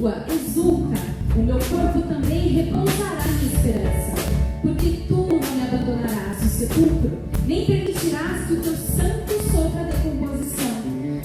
língua exulta, o meu corpo também repousará na esperança. Porque tu não me abandonarás no sepulcro, nem permitirás que o teu santo sofra decomposição.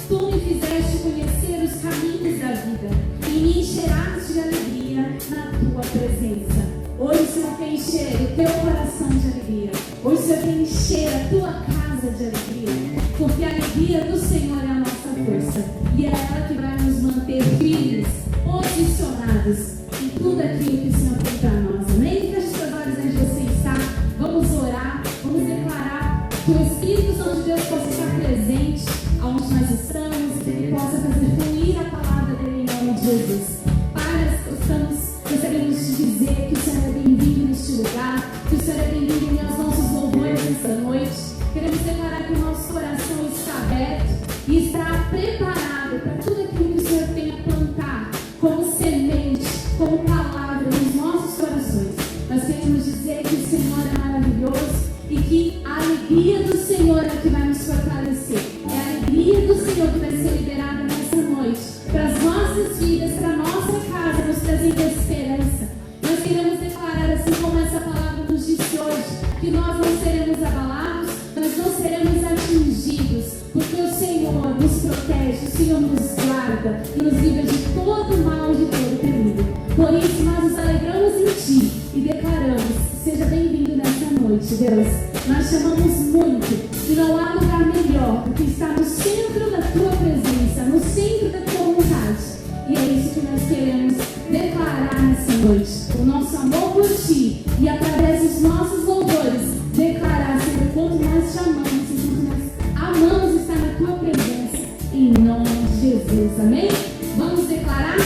Tu me fizeste conhecer os caminhos da vida, e me encherás de alegria na tua presença. Hoje o Senhor quer encher o teu coração de alegria. Hoje o Senhor quer encher a tua casa de alegria. Porque a alegria do Senhor é a nossa força. E é ela que vai nos manter firmes, posicionados em tudo aquilo que o Senhor tem para nós. Amém? Feche seus olhos onde você está. Vamos orar, vamos declarar que o Espírito Santo de Deus possa estar presente aonde nós estamos, que Ele possa fazer fluir a palavra dele em nome de Jesus. Pai, nós gostaríamos de dizer que o Senhor é bem-vindo neste lugar, que o Senhor é bem-vindo aos nossos louvores nesta noite. Queremos declarar que o nosso coração está aberto e está preparado para tudo aquilo que o Senhor tem a plantar como semente, como palavra nos nossos corações. Nós queremos dizer que o Senhor é maravilhoso e que a alegria do Senhor é que vai nos fortalecer. É a alegria do Senhor que vai ser liberada nessa noite para as nossas vidas, para a nossa casa, nos trazendo esperança. Nós queremos declarar, assim como essa palavra nos disse hoje, que nós não seremos abalados, nós não seremos atingidos, porque o Senhor nos protege, o Senhor nos guarda e nos livra de todo mal, de todo perigo. Por isso nós nos alegramos em Ti e declaramos: seja bem-vindo nessa noite, Deus. Nós chamamos muito e não há lugar melhor do que estar no centro da Tua presença, no centro da Tua vontade. E é isso que nós queremos declarar nessa noite. O nosso amor por Ti e através dos nossos louvores declarar, Senhor, quanto nós te amamos e quanto nós amamos estar na Tua presença. Em nome de Jesus. Amém? Vamos declarar?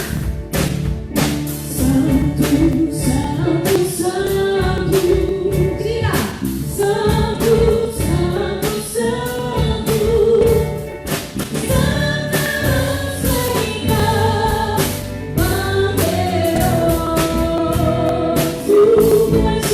Santo, Santo, Santo. Grita! Santo, Santo, Santo. Santa Senhor, bandeiro. Tu és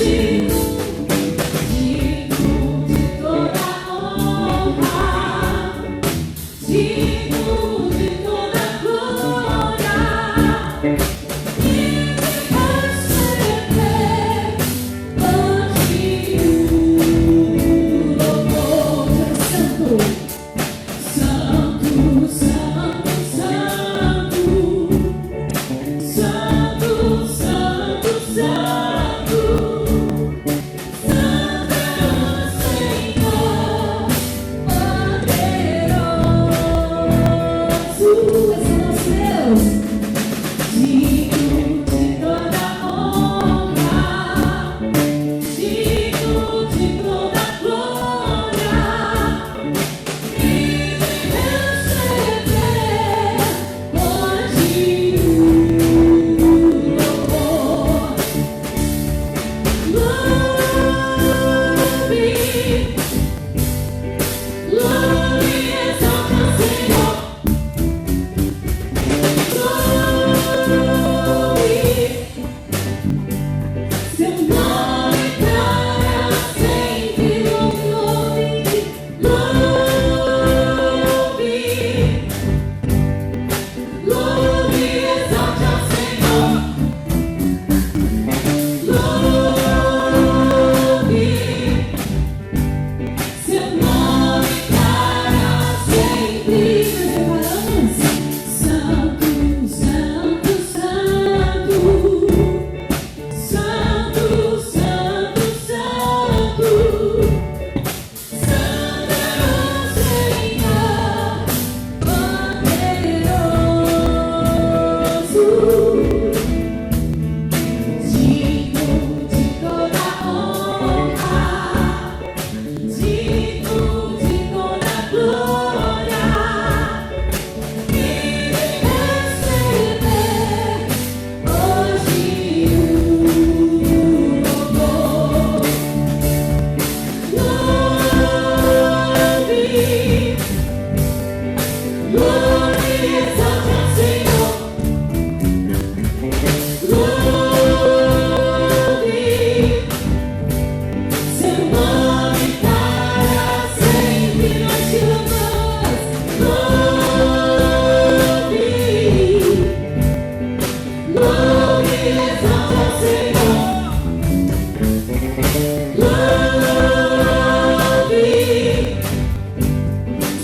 Louve e exalte ao Senhor. Louve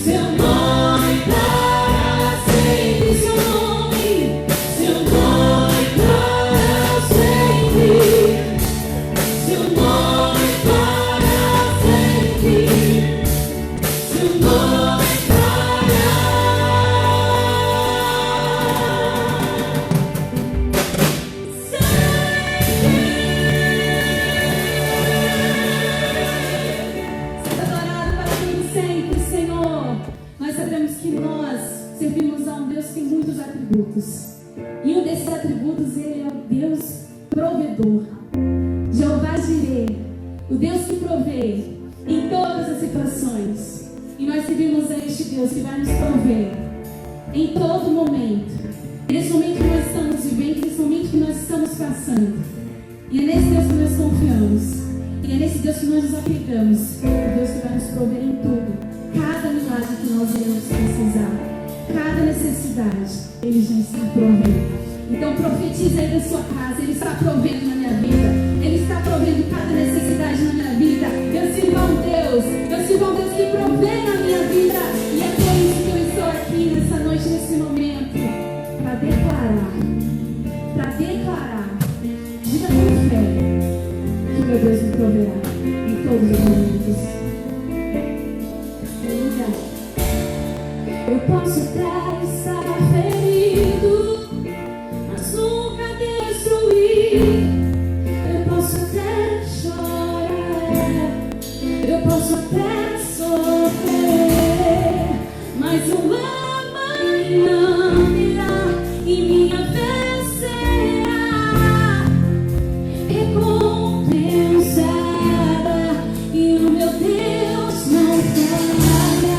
seu nome para sempre. Seu nome para sempre. Seu nome para sempre. Seu nome para seja adorado para todo sempre, Senhor. Nós sabemos que nós servimos a um Deus que tem muitos atributos. E um desses atributos, Ele é o Deus provedor. Jeová Jireh, o Deus que provê em todas as situações. E nós servimos a este Deus que vai nos prover em todo momento. Nesse momento que nós estamos vivendo, nesse momento que nós estamos passando. E é nesse Deus que nós confiamos. E é nesse Deus que nós nos apegamos. O Deus que vai nos prover em tudo. Cada milagre que nós iremos precisar, cada necessidade, Ele já está provendo. Então profetiza aí da sua casa. Ele está provendo na minha vida. Ele está provendo cada necessidade na minha vida. Eu sirvo a um Deus que provê na minha vida. E é por isso que eu estou aqui nessa noite, nesse momento, para declarar, diga com fé, que meu Deus me proverá em todos os momentos. Eu posso até estar ferido, mas nunca destruir. Eu posso até chorar, eu posso até sofrer, mas o amanhã virá e minha vez será recompensada e o meu Deus não falhará.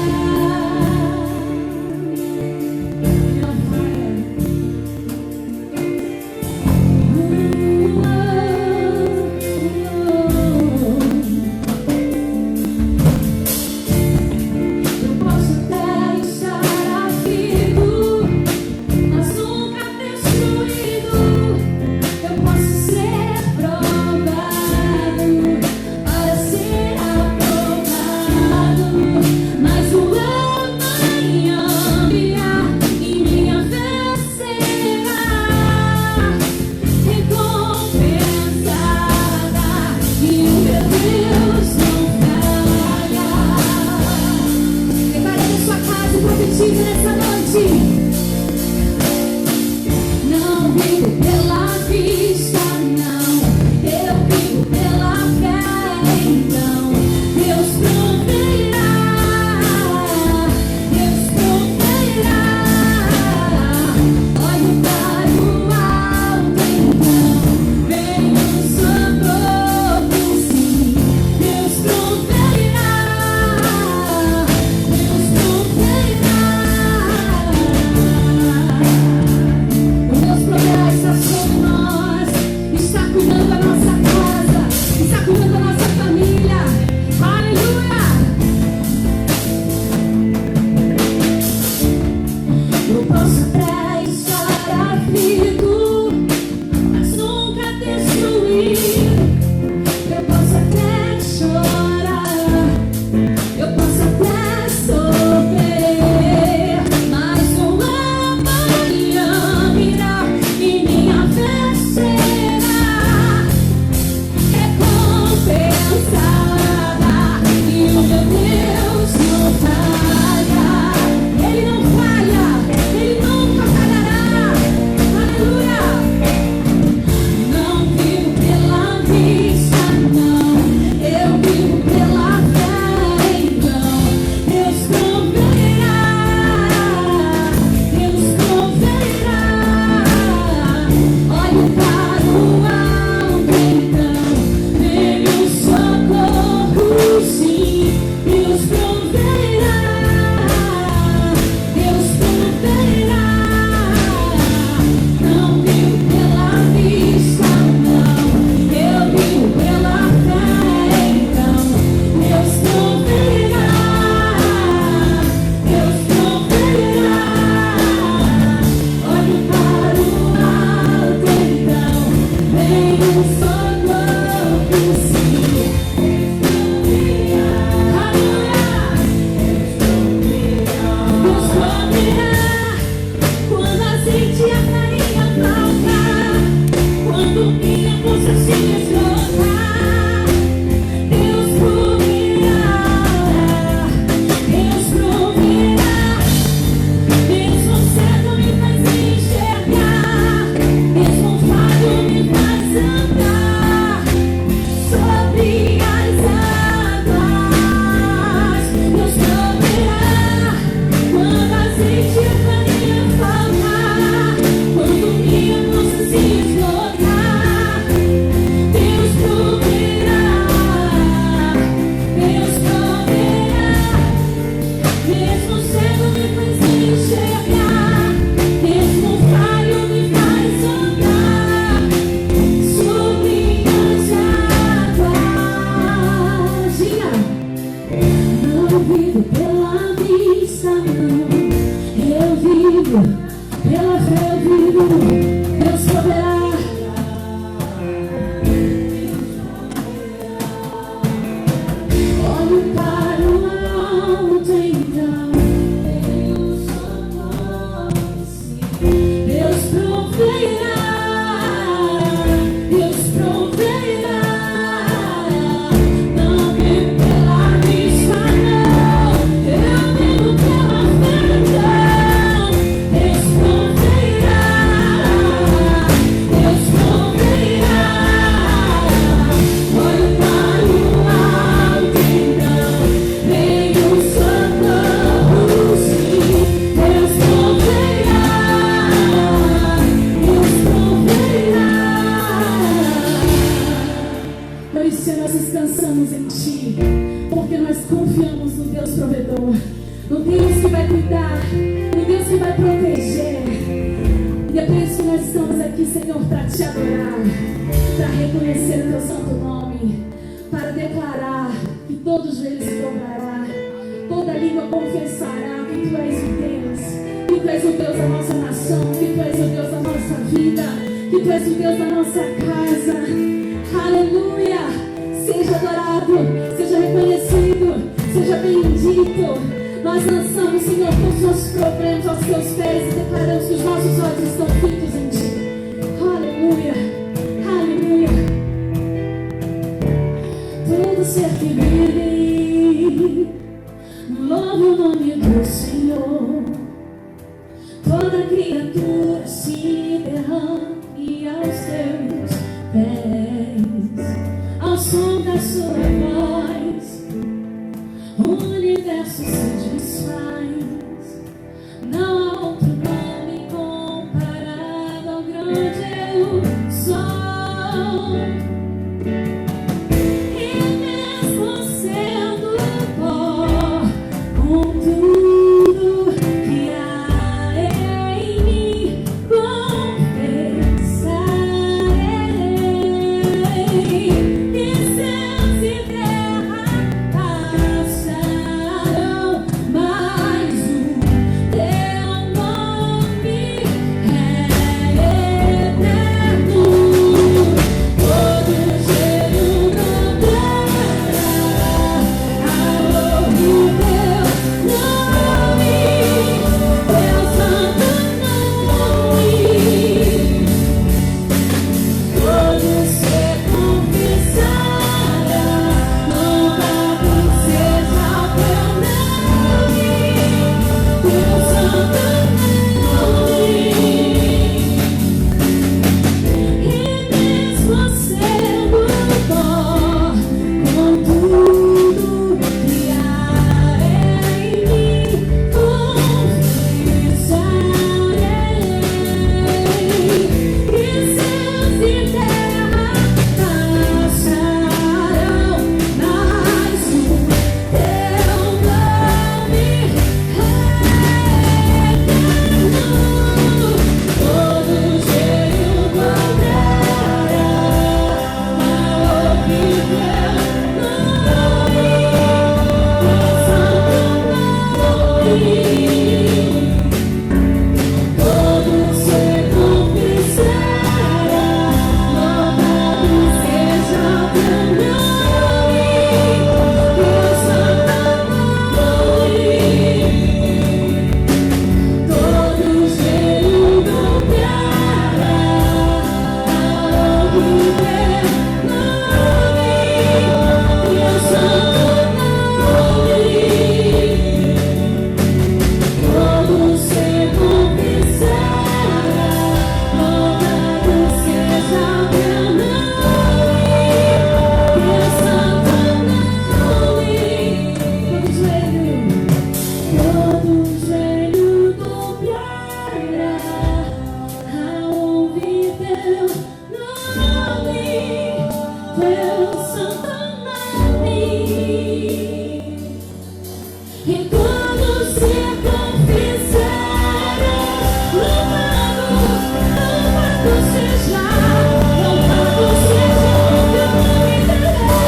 porque nós confiamos no Deus provedor, no Deus que vai cuidar, no Deus que vai proteger. E é por isso que nós estamos aqui, Senhor, para te adorar, para reconhecer o teu santo nome, para declarar que todo joelho se dobrará, toda língua confessará que tu és o Deus, que tu és o Deus da nossa nação, que tu és o Deus da nossa vida, que tu és o Deus da nossa casa. Aleluia! Seja adorado, seja reconhecido, seja bendito. Nós lançamos, Senhor, todos os nossos problemas aos teus pés e declaramos que os nossos olhos estão fitos em ti. Aleluia! Aleluia! Todo ser que vive, louve o nome do Senhor. Toda criatura se derrame aos teus pés, ao som da sua voz, o universo se desfaz. Não há outro nome comparado ao grande eu sou. E mesmo sendo pó, com tudo que há em mim, confessarei. E céus e terra passarão, mas o teu nome é eterno. Todo gelo dobrará ao ouvir teu nome, teu santo nome. Todo ser confessará, louvado seja o teu nome, teu santo nome. E mesmo sendo pó, com tudo que há em mim, confessarei. E céus e terra passarão, mas o teu nome é eterno. Todo joelho dobrará ao ouvir teu nome, teu santo nome. Todo ser confessará, louvado seja o teu nome, teu santo nome. Todo joelho dobrará ao ouvir teu nome, teu santo nome. Todo ser confessará, louvado seja o teu nome, teu santo nome. Todo joelho dobrará ao ouvir teu nome, teu santo nome. E quando se confessará, louvado seja o teu nome eterno.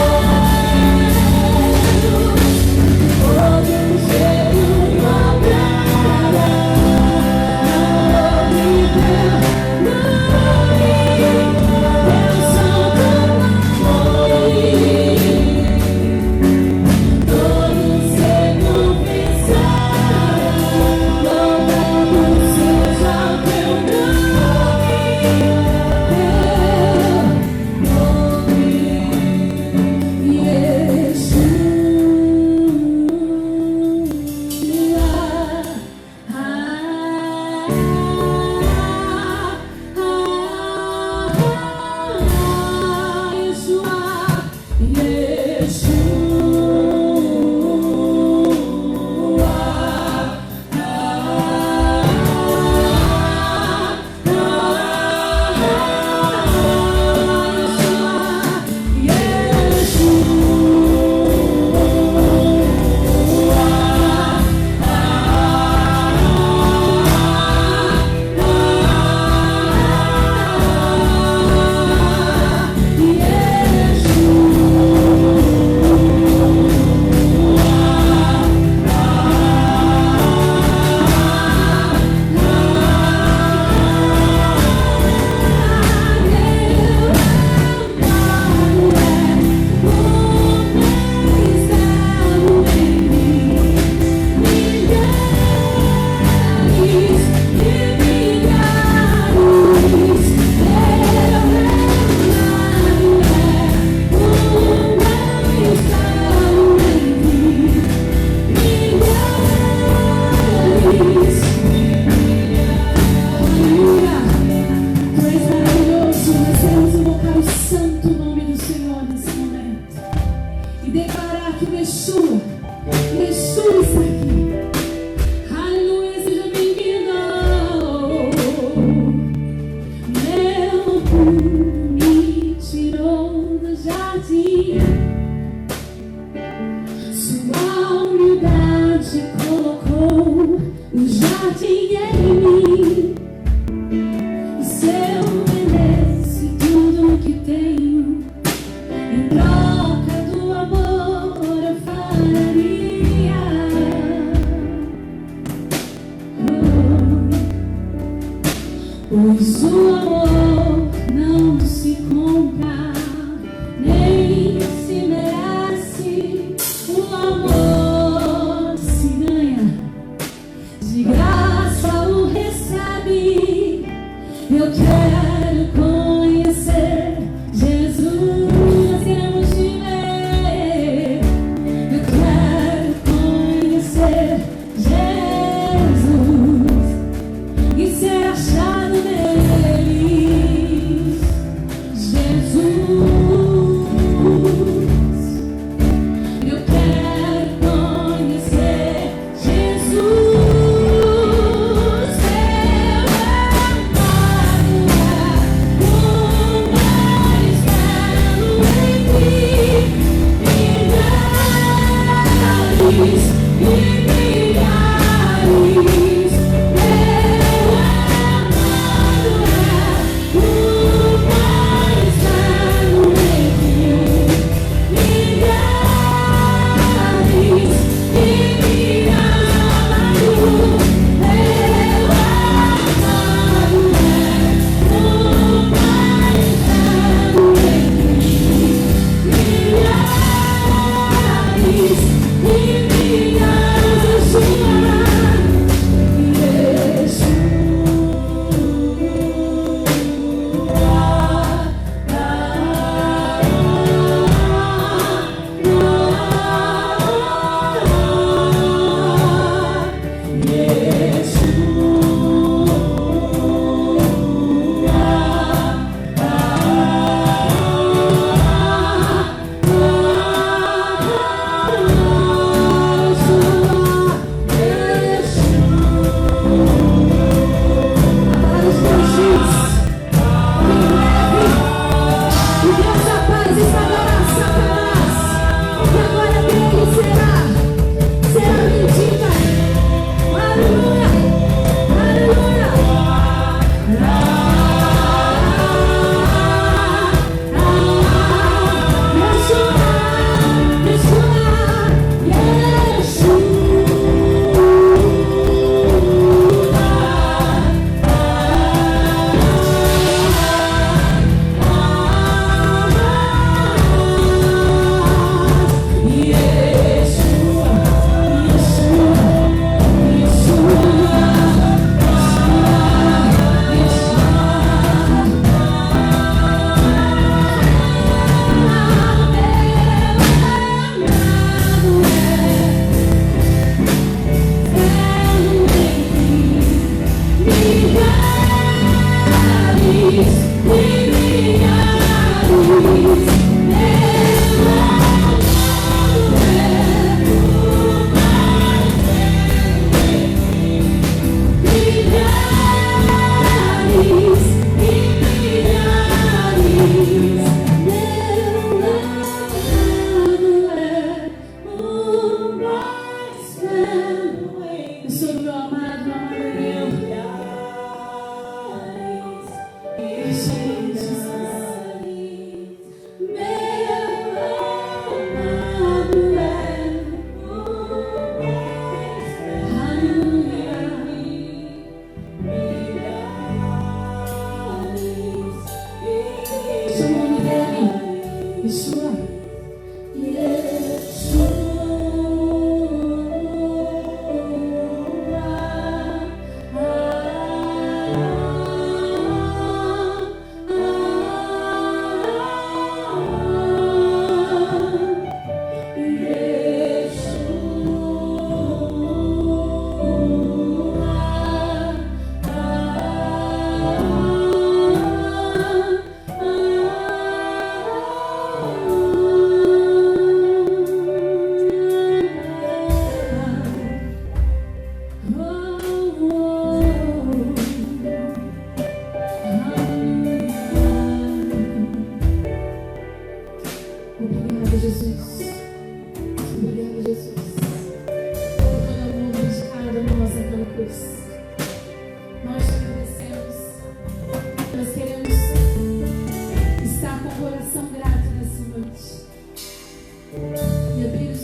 Todo joelho dobrará ao ouvir teu nome, e declarar que Yeshua está aqui. Aleluia, seja bem-vindo. Meu loucura me tirou do jardim, sua humildade colocou o jardim em mim. E se eu vendesse tudo que tenho, em troca do amor eu faria. Pois o amor não se compra, nem se merece. O amor se ganha, de graça o recebe. Eu quero conhecer Jesus, queremos te ver. Eu quero conhecer Jesus e ser achado nele. Jesus, eu quero conhecer Jesus.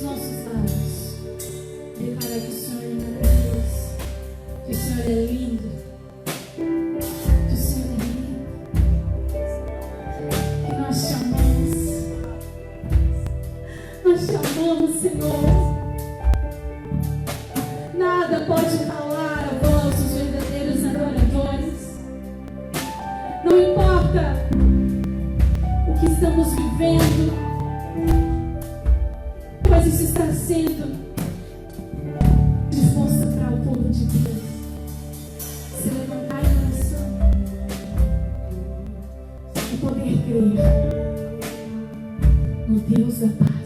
nossos lábios declarar que o Senhor é maravilhoso, que o Senhor é lindo, que o Senhor é lindo, que nós te amamos, Senhor. Nada pode calar a voz dos verdadeiros adoradores. Não importa o que estamos vivendo, pois isso está sendo disposto para o povo de Deus se levantar em oração e poder crer no Deus da paz.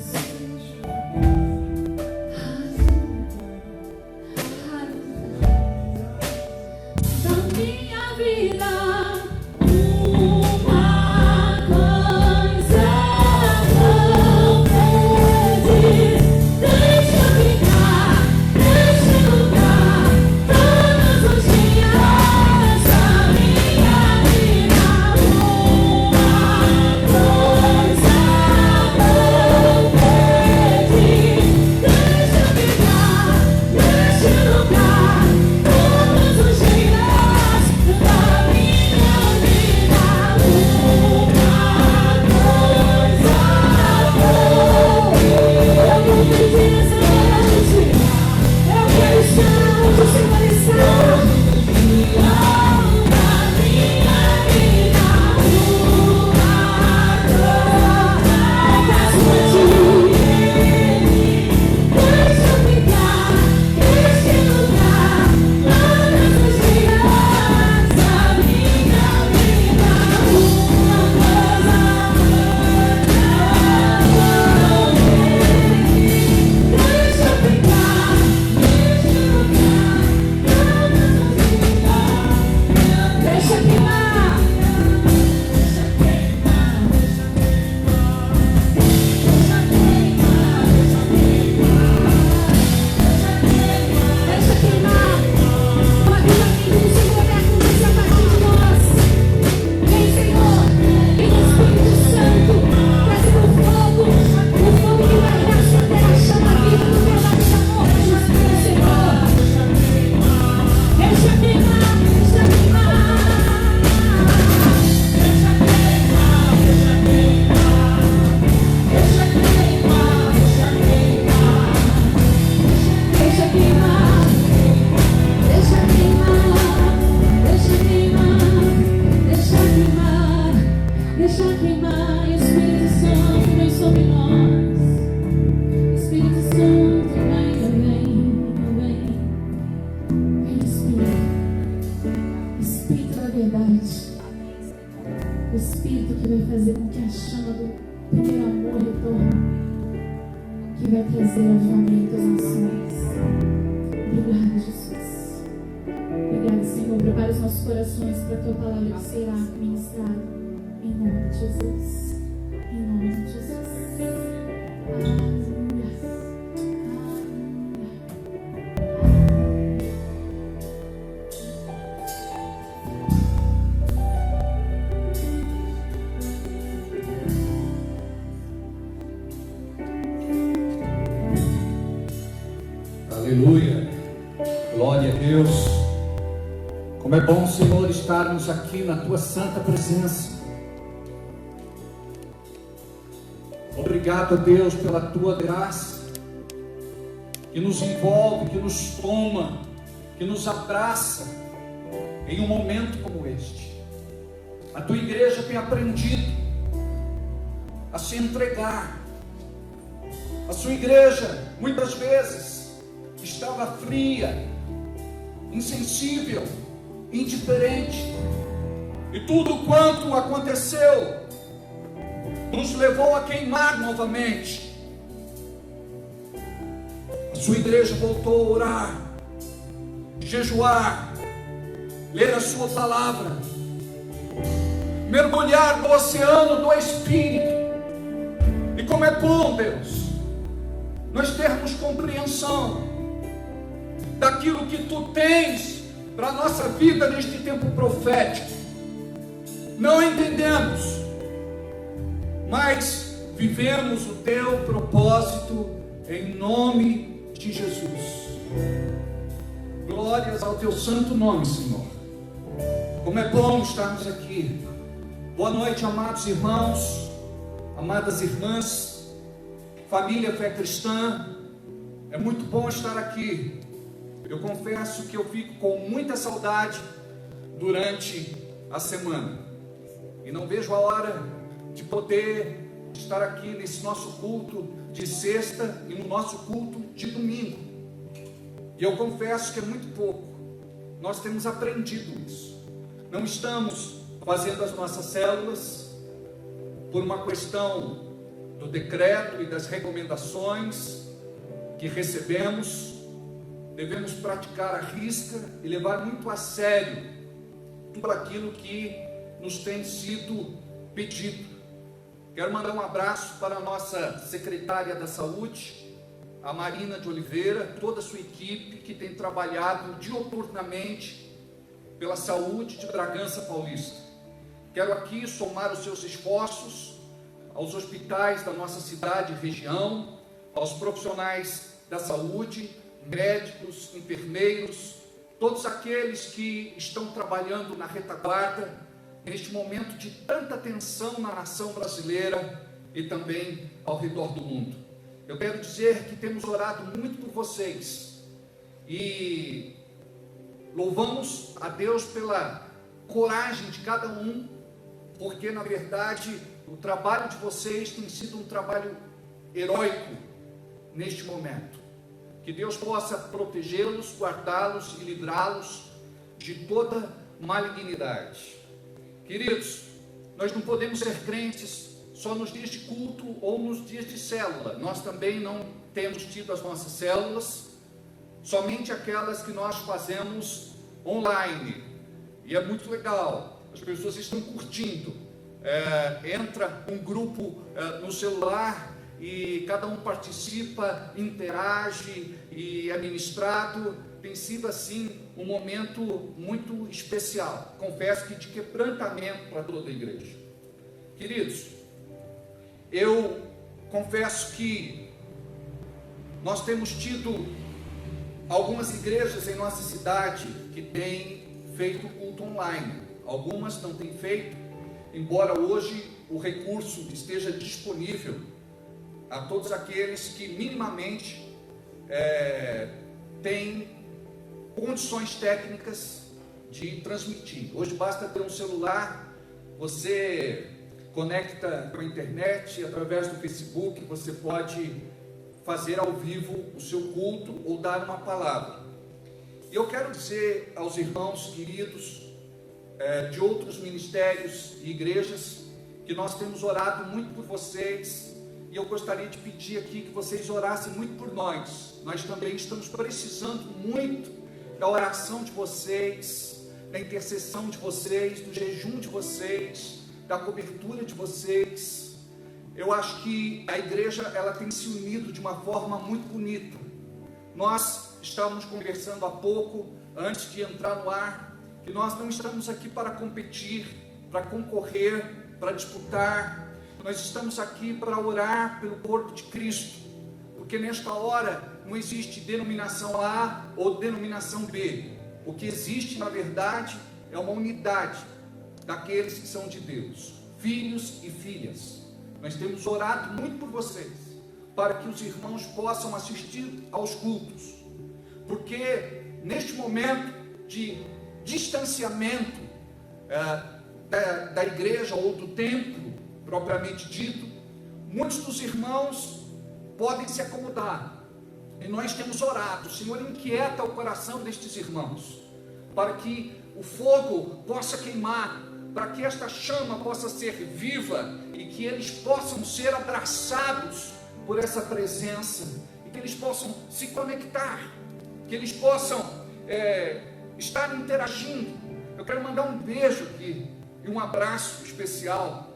Aleluia, glória a Deus. Como é bom, Senhor, estarmos aqui na Tua santa presença. Obrigado a Deus pela Tua graça, que nos envolve, que nos toma, que nos abraça em um momento como este. A Tua igreja tem aprendido a se entregar. A Sua igreja, muitas vezes, estava fria, insensível, indiferente, e tudo quanto aconteceu nos levou a queimar novamente. A sua igreja voltou a orar, jejuar, ler a sua palavra, mergulhar no oceano do Espírito. E como é bom, Deus, nós termos compreensão daquilo que Tu tens para a nossa vida neste tempo profético. Não entendemos, mas vivemos o Teu propósito em nome de Jesus. Glórias ao teu santo nome, Senhor. Como é bom estarmos aqui. Boa noite, amados irmãos, amadas irmãs, família Fé Cristã. É muito bom estar aqui. Eu confesso que eu fico com muita saudade durante a semana e não vejo a hora de poder estar aqui nesse nosso culto de sexta e no nosso culto de domingo. E eu confesso que é muito pouco. Nós temos aprendido isso. Não estamos fazendo as nossas células por uma questão do decreto e das recomendações que recebemos. Devemos praticar a risca e levar muito a sério tudo aquilo que nos tem sido pedido. Quero mandar um abraço para a nossa secretária da Saúde, a Marina de Oliveira, toda a sua equipe que tem trabalhado diuturnamente pela saúde de Bragança Paulista. Quero aqui somar os seus esforços aos hospitais da nossa cidade e região, aos profissionais da saúde, médicos, enfermeiros, todos aqueles que estão trabalhando na retaguarda, neste momento de tanta tensão na nação brasileira e também ao redor do mundo. Eu quero dizer que temos orado muito por vocês e louvamos a Deus pela coragem de cada um, porque na verdade o trabalho de vocês tem sido um trabalho heróico neste momento. Que Deus possa protegê-los, guardá-los e livrá-los de toda malignidade. Queridos, nós não podemos ser crentes só nos dias de culto ou nos dias de célula. Nós também não temos tido as nossas células, somente aquelas que nós fazemos online. E é muito legal, as pessoas estão curtindo. Entra um grupo no celular e cada um participa, interage e é ministrado. Tem sido assim um momento muito especial, confesso que de quebrantamento para toda a igreja. Queridos, eu confesso que nós temos tido algumas igrejas em nossa cidade que têm feito culto online. Algumas não têm feito, embora hoje o recurso esteja disponível a todos aqueles que minimamente têm condições técnicas de transmitir. Hoje basta ter um celular, você conecta com a internet, através do Facebook, você pode fazer ao vivo o seu culto ou dar uma palavra. E eu quero dizer aos irmãos queridos de outros ministérios e igrejas que nós temos orado muito por vocês. E eu gostaria de pedir aqui que vocês orassem muito por nós. Nós também estamos precisando muito da oração de vocês, da intercessão de vocês, do jejum de vocês, da cobertura de vocês. Eu acho que a igreja ela tem se unido de uma forma muito bonita. Nós estávamos conversando há pouco, antes de entrar no ar, que nós não estamos aqui para competir, para concorrer, para disputar. Nós estamos aqui para orar pelo corpo de Cristo, porque nesta hora não existe denominação A ou denominação B. O que existe, na verdade, é uma unidade daqueles que são de Deus, filhos e filhas. Nós temos orado muito por vocês, para que os irmãos possam assistir aos cultos, porque neste momento de distanciamento da igreja ou do templo, propriamente dito, muitos dos irmãos podem se acomodar, e nós temos orado. O Senhor inquieta o coração destes irmãos, para que o fogo possa queimar, para que esta chama possa ser viva, e que eles possam ser abraçados por essa presença, e que eles possam se conectar, que eles possam estar interagindo. Eu quero mandar um beijo aqui, e um abraço especial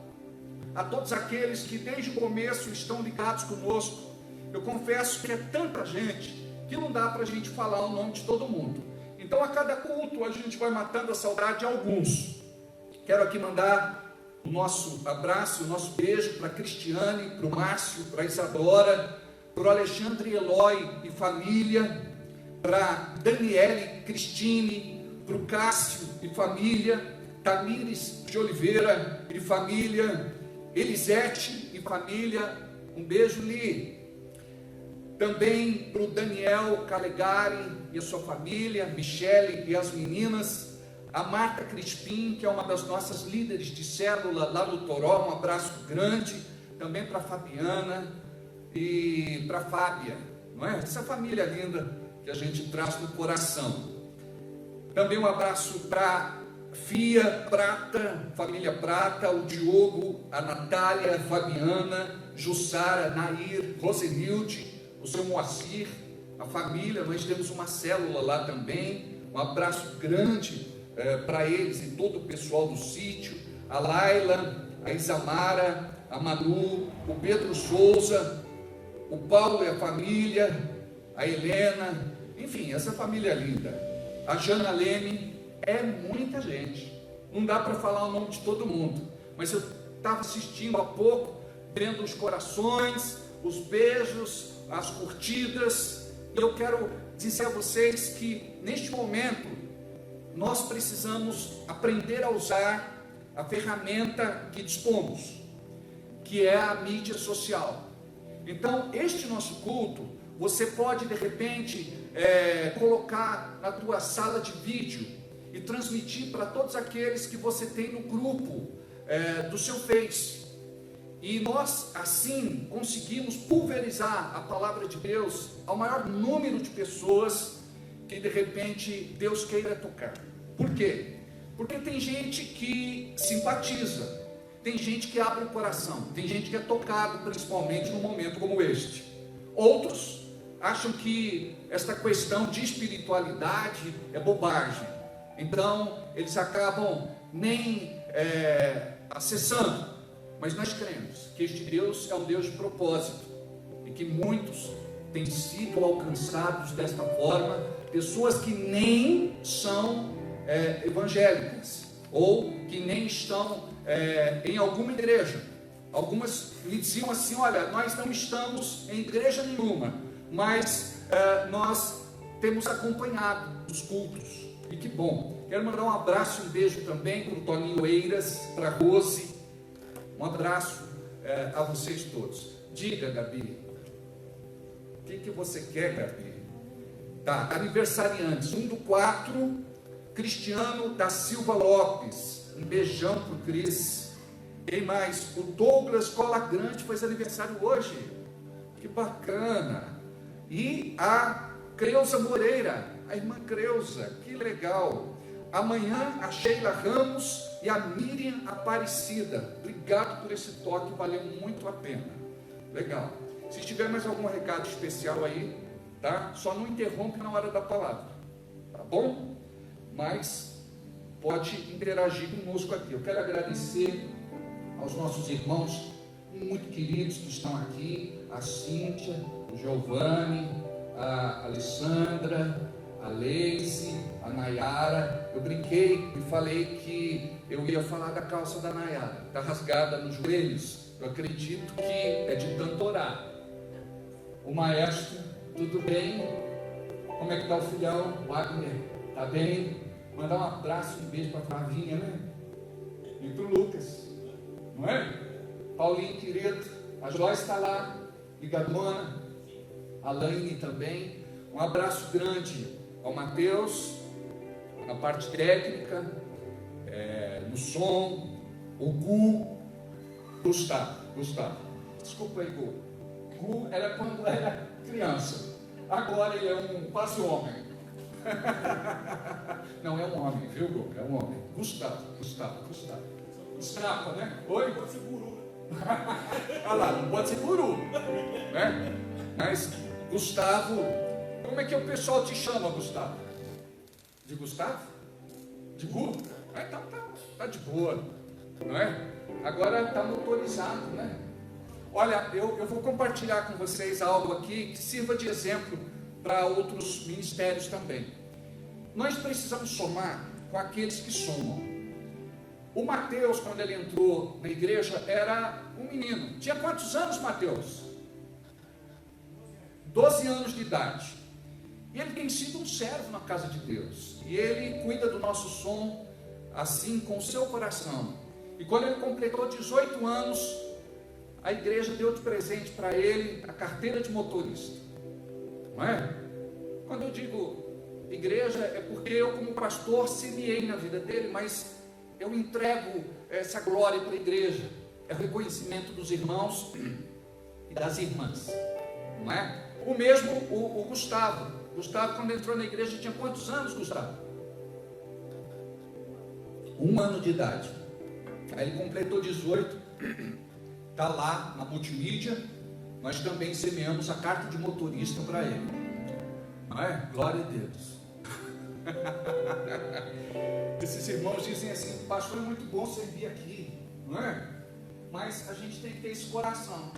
a todos aqueles que desde o começo estão ligados conosco. Eu confesso que é tanta gente que não dá para a gente falar o nome de todo mundo. Então a cada culto a gente vai matando a saudade de alguns. Quero aqui mandar o nosso abraço, o nosso beijo para a Cristiane, para o Márcio, para a Isadora, para o Alexandre Eloy e família, para Daniele Cristine, para o Cássio e família, Tamires de Oliveira e família, Elisete e família, um beijo, Li. Também para o Daniel Calegari e a sua família, Michele e as meninas, a Marta Crispim, que é uma das nossas líderes de célula lá no Toró, um abraço grande, também para a Fabiana e para a Fábia, não é? Essa família linda que a gente traz no coração. Também um abraço para Fia Prata, família Prata, o Diogo, a Natália, a Fabiana, Jussara, Nair, Rosenilde, o seu Moacir, a família. Nós temos uma célula lá também. Um abraço grande para eles e todo o pessoal do sítio, a Laila, a Isamara, a Manu, o Pedro Souza, o Paulo e a família, a Helena, enfim, essa família linda, a Jana Leme. É muita gente, não dá para falar o nome de todo mundo, mas eu estava assistindo há pouco, vendo os corações, os beijos, as curtidas, e eu quero dizer a vocês que neste momento nós precisamos aprender a usar a ferramenta que dispomos, que é a mídia social. Então, este nosso culto, você pode de repente colocar na tua sala de vídeo e transmitir para todos aqueles que você tem no grupo do seu Face. E nós assim conseguimos pulverizar a palavra de Deus ao maior número de pessoas que de repente Deus queira tocar. Por quê? Porque tem gente que simpatiza, tem gente que abre o coração, tem gente que é tocado principalmente num momento como este. Outros acham que esta questão de espiritualidade é bobagem, então eles acabam nem acessando. Mas nós cremos que este Deus é um Deus de propósito e que muitos têm sido alcançados desta forma, pessoas que nem são evangélicas ou que nem estão em alguma igreja. Algumas me diziam assim: olha, nós não estamos em igreja nenhuma, mas nós temos acompanhado os cultos, e que bom. Quero mandar um abraço e um beijo também para o Toninho Eiras, para a Rose. Um abraço a vocês todos. Diga, Gabi, o que você quer, Gabi? Tá, aniversariantes, 1/4, Cristiano da Silva Lopes, um beijão pro Cris. Quem mais? O Douglas Cola Grande faz aniversário hoje, que bacana. E a Creuza Moreira, a irmã Creuza, que legal. Amanhã a Sheila Ramos e a Miriam Aparecida. Obrigado por esse toque, valeu muito a pena. Legal. Se tiver mais algum recado especial aí, tá? Só não interrompe na hora da palavra, tá bom? Mas pode interagir conosco aqui. Eu quero agradecer aos nossos irmãos muito queridos que estão aqui, a Cíntia, o Giovanni, a Alessandra, a Leise, a Nayara. Eu brinquei e falei que eu ia falar da calça da Nayara, está rasgada nos joelhos. Eu acredito que é de tanto orar. O maestro, tudo bem? Como é que está o filhão? Wagner, está bem? Mandar um abraço e um beijo para a Flavinha, né? E para o Lucas, não é? Paulinho querido, a Joyce está lá, ligadona, a Laine também. Um abraço grande ao Mateus, na parte técnica, no som, o Gu, Gustavo, desculpa aí, Gu era quando era criança, agora ele é um quase homem. Não, é um homem, viu, Gu? É um homem. Gustavo. Escrapa, né? Oi? Pode ser guru. Olha lá, não pode ser guru, né? Mas, Gustavo, como é que o pessoal te chama, Gustavo? De Gustavo? De Gu? Então tá de boa, não é? Agora está motorizado, né? Olha, eu vou compartilhar com vocês algo aqui que sirva de exemplo para outros ministérios também. Nós precisamos somar com aqueles que somam. O Mateus, quando ele entrou na igreja, era um menino. Tinha quantos anos, Mateus? 12 anos de idade. E ele tem sido um servo na casa de Deus. E ele cuida do nosso som, assim, com o seu coração. E quando ele completou 18 anos, a igreja deu de presente para ele a carteira de motorista. Não é? Quando eu digo igreja, é porque eu, como pastor, semeei na vida dele, mas eu entrego essa glória para a igreja. É o reconhecimento dos irmãos e das irmãs. Não é? O mesmo o Gustavo. Gustavo, quando entrou na igreja, tinha quantos anos, Gustavo? 1 ano de idade. Aí ele completou 18, está lá na multimídia. Nós também semeamos a carta de motorista para ele. Não é? Glória a Deus. Esses irmãos dizem assim: pastor, é muito bom servir aqui, não é? Mas a gente tem que ter esse coração,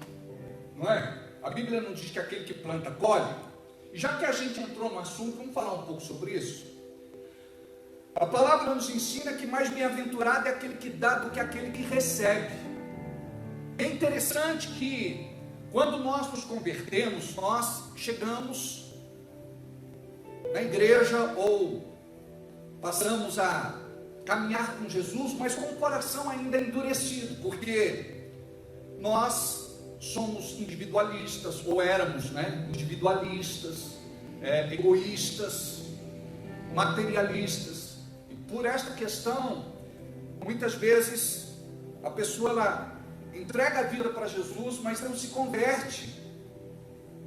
não é? A Bíblia não diz que aquele que planta colhe? E já que a gente entrou no assunto, vamos falar um pouco sobre isso. A palavra nos ensina que mais bem-aventurado é aquele que dá do que aquele que recebe. É interessante que quando nós nos convertemos, nós chegamos na igreja ou passamos a caminhar com Jesus, mas com o coração ainda endurecido, porque nós somos individualistas, ou éramos, né? Individualistas, egoístas, materialistas. E por esta questão, muitas vezes a pessoa ela entrega a vida para Jesus, mas não se converte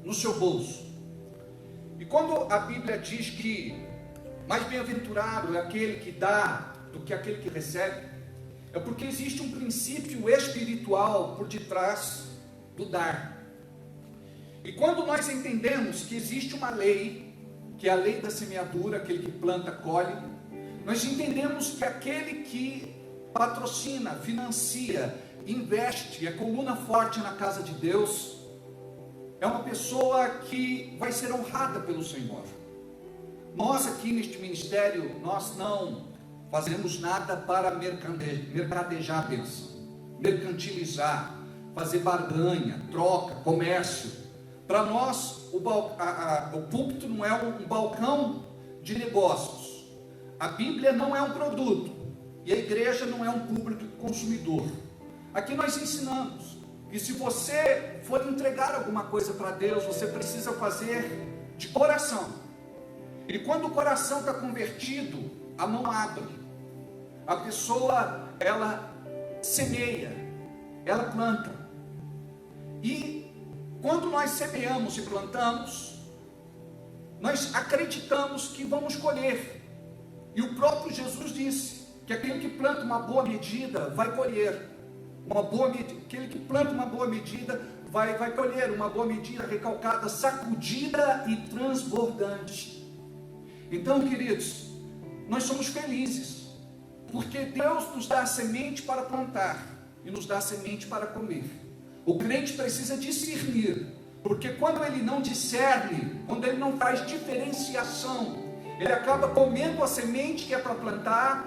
no seu bolso. E quando a Bíblia diz que mais bem-aventurado é aquele que dá do que aquele que recebe, é porque existe um princípio espiritual por detrás do dar. E quando nós entendemos que existe uma lei, que é a lei da semeadura, aquele que planta, colhe, nós entendemos que aquele que patrocina, financia, investe, é coluna forte na casa de Deus, é uma pessoa que vai ser honrada pelo Senhor. Nós aqui neste ministério, nós não fazemos nada para mercadejar a bênção, mercantilizar, fazer barganha, troca, comércio. Para nós, o púlpito não é um balcão de negócios. A Bíblia não é um produto. E a igreja não é um público consumidor. Aqui nós ensinamos que se você for entregar alguma coisa para Deus, você precisa fazer de coração. E quando o coração está convertido, a mão abre. A pessoa, ela semeia, ela planta. E quando nós semeamos e plantamos, nós acreditamos que vamos colher. E o próprio Jesus disse que aquele que planta uma boa medida vai colher. Aquele que planta uma boa medida vai colher uma boa medida recalcada, sacudida e transbordante. Então, queridos, nós somos felizes, porque Deus nos dá a semente para plantar e nos dá a semente para comer. O crente precisa discernir, porque quando ele não discerne, quando ele não faz diferenciação, ele acaba comendo a semente que é para plantar,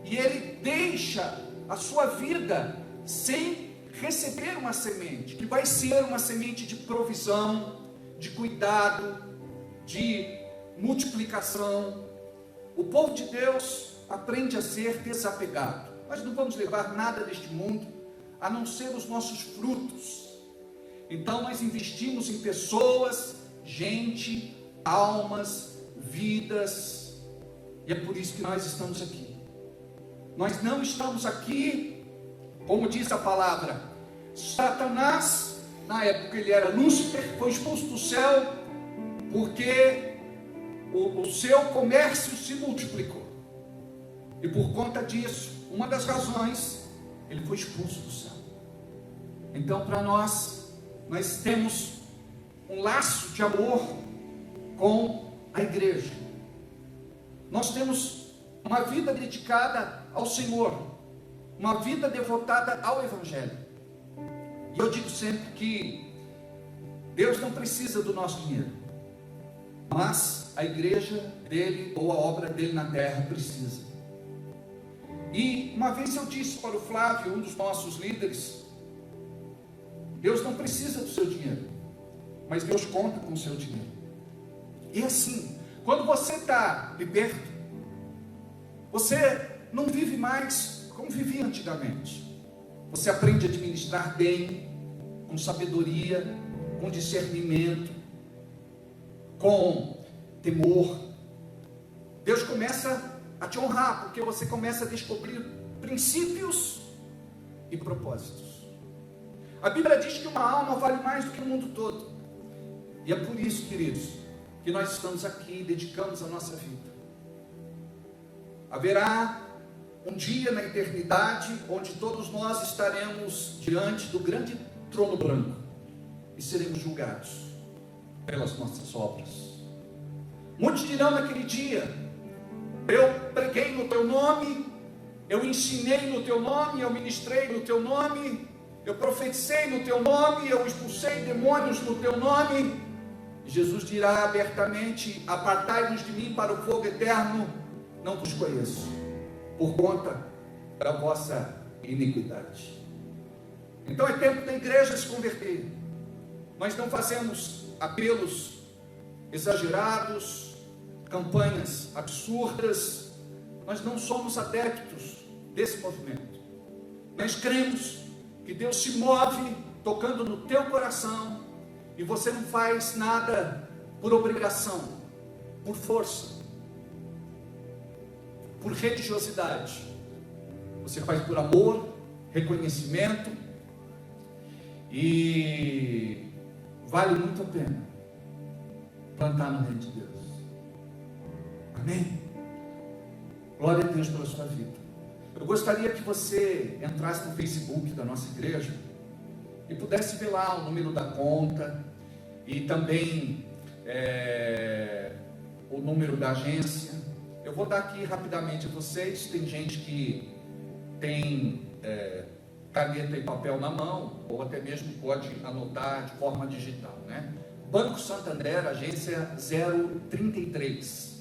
e ele deixa a sua vida sem receber uma semente, que vai ser uma semente de provisão, de cuidado, de multiplicação. O povo de Deus aprende a ser desapegado. Nós não vamos levar nada deste mundo, a não ser os nossos frutos. Então nós investimos em pessoas, gente, almas, vidas, e é por isso que nós estamos aqui. Nós não estamos aqui, como diz a palavra, Satanás, na época ele era Lúcifer, foi expulso do céu, porque o seu comércio se multiplicou, e por conta disso, uma das razões, ele foi expulso do céu. Então para nós temos um laço de amor com a igreja. Nós temos uma vida dedicada ao Senhor, uma vida devotada ao Evangelho. E eu digo sempre que Deus não precisa do nosso dinheiro, mas a igreja dele, ou a obra dele na terra, precisa. E uma vez eu disse para o Flávio, um dos nossos líderes, Deus não precisa do seu dinheiro, mas Deus conta com o seu dinheiro. E assim, quando você está liberto, você não vive mais como vivia antigamente. Você aprende a administrar bem, com sabedoria, com discernimento, com temor. Deus começa a te honrar, porque você começa a descobrir princípios e propósitos. A Bíblia diz que uma alma vale mais do que o mundo todo. E é por isso, queridos, que nós estamos aqui e dedicamos a nossa vida. Haverá um dia na eternidade onde todos nós estaremos diante do grande trono branco e seremos julgados pelas nossas obras. Muitos dirão naquele dia: eu preguei no teu nome, eu ensinei no teu nome, eu ministrei no teu nome, eu profetizei no teu nome, eu expulsei demônios no teu nome. E Jesus dirá abertamente: apartai-vos de mim para o fogo eterno, não vos conheço, por conta da vossa iniquidade. Então é tempo da igreja se converter. Nós não fazemos apelos exagerados, campanhas absurdas. Nós não somos adeptos desse movimento. Nós cremos que Deus se move tocando no teu coração, e você não faz nada por obrigação, por força, por religiosidade. Você faz por amor, reconhecimento, e vale muito a pena plantar no reino de Deus. Amém? Glória a Deus pela sua vida. Eu gostaria que você entrasse no Facebook da nossa igreja e pudesse ver lá o número da conta e também o número da agência. Eu vou dar aqui rapidamente a vocês. Tem gente que tem caneta e papel na mão, ou até mesmo pode anotar de forma digital, né? Banco Santander, agência 033.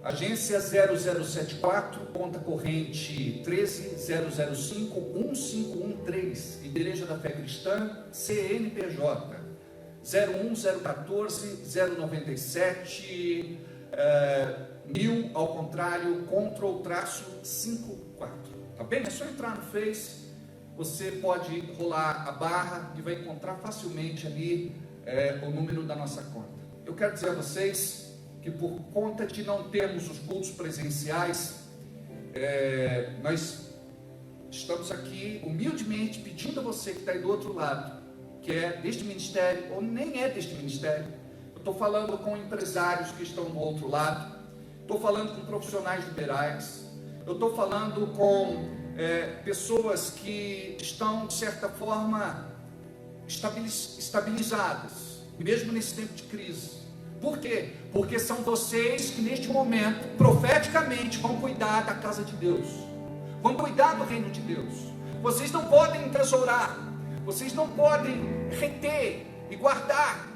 Agência 0074, conta corrente 13.005.1513, Igreja da Fé Cristã, CNPJ 01014.097 1000 ao contrário, Ctrl-54. Tá bem? É só entrar no Face, você pode rolar a barra e vai encontrar facilmente ali o número da nossa conta. Eu quero dizer a vocês que por conta de não termos os cultos presenciais, nós estamos aqui humildemente pedindo a você que está aí do outro lado, que é deste ministério ou nem é deste ministério. Eu estou falando com empresários que estão do outro lado, estou falando com profissionais liberais, eu estou falando com pessoas que estão, de certa forma, estabilizadas, mesmo nesse tempo de crise. Por quê? Porque são vocês que neste momento, profeticamente, vão cuidar da casa de Deus, vão cuidar do reino de Deus. Vocês não podem entesourar, vocês não podem reter e guardar.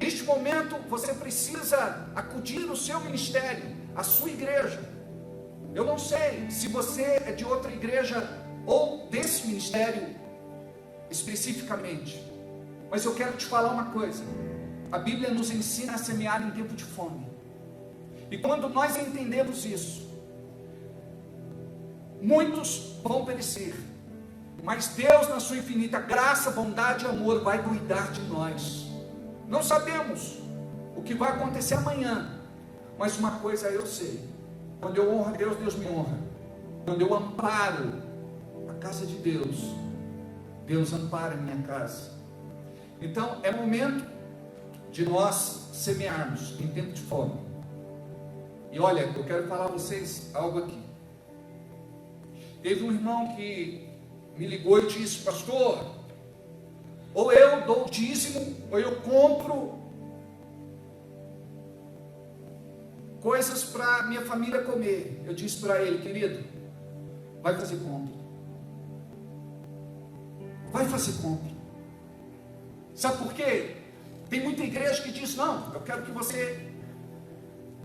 Neste momento, você precisa acudir o seu ministério, a sua igreja. Eu não sei se você é de outra igreja ou desse ministério especificamente, mas eu quero te falar uma coisa. A Bíblia nos ensina a semear em tempo de fome. E quando nós entendemos isso, muitos vão perecer, mas Deus, na sua infinita graça, bondade e amor, vai cuidar de nós. Não sabemos o que vai acontecer amanhã, mas uma coisa eu sei: quando eu honro a Deus, Deus me honra. Quando eu amparo a casa de Deus, Deus ampara a minha casa. Então é momento de nós semearmos em tempo de fome. E olha, eu quero falar a vocês algo aqui. Teve um irmão que me ligou e disse: pastor, ou eu dou o dízimo, ou eu compro coisas para minha família comer. Eu disse para ele: querido, vai fazer compra. Vai fazer compra. Sabe por quê? Tem muita igreja que diz: não, eu quero que você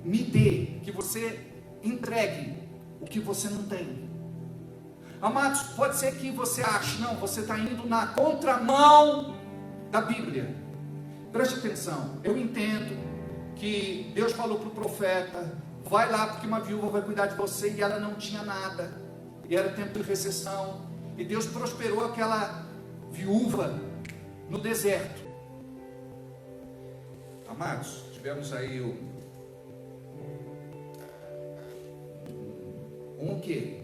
me dê, que você entregue o que você não tem. Amados, pode ser que você ache: não, você está indo na contramão da Bíblia. Preste atenção, eu entendo que Deus falou para o profeta, vai lá porque uma viúva vai cuidar de você, e ela não tinha nada, e era tempo de recessão, e Deus prosperou aquela viúva no deserto. Amados, tivemos aí o quê?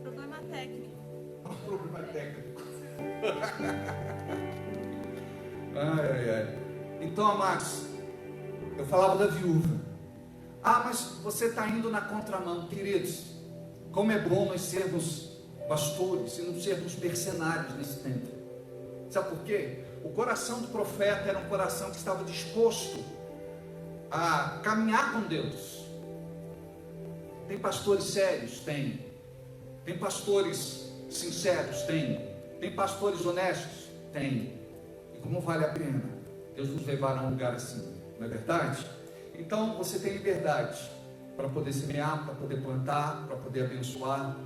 Problema técnico. Problema técnico. Ai. Então, amados, eu falava da viúva. Mas você está indo na contramão. Queridos, como é bom nós sermos pastores e não sermos mercenários nesse tempo. Sabe por quê? O coração do profeta era um coração que estava disposto a caminhar com Deus. Tem pastores sérios? Tem. Tem pastores sinceros? Tem pastores honestos? Tem. E como vale a pena Deus nos levar a um lugar assim, não é verdade? Então você tem liberdade para poder semear, para poder plantar, para poder abençoar.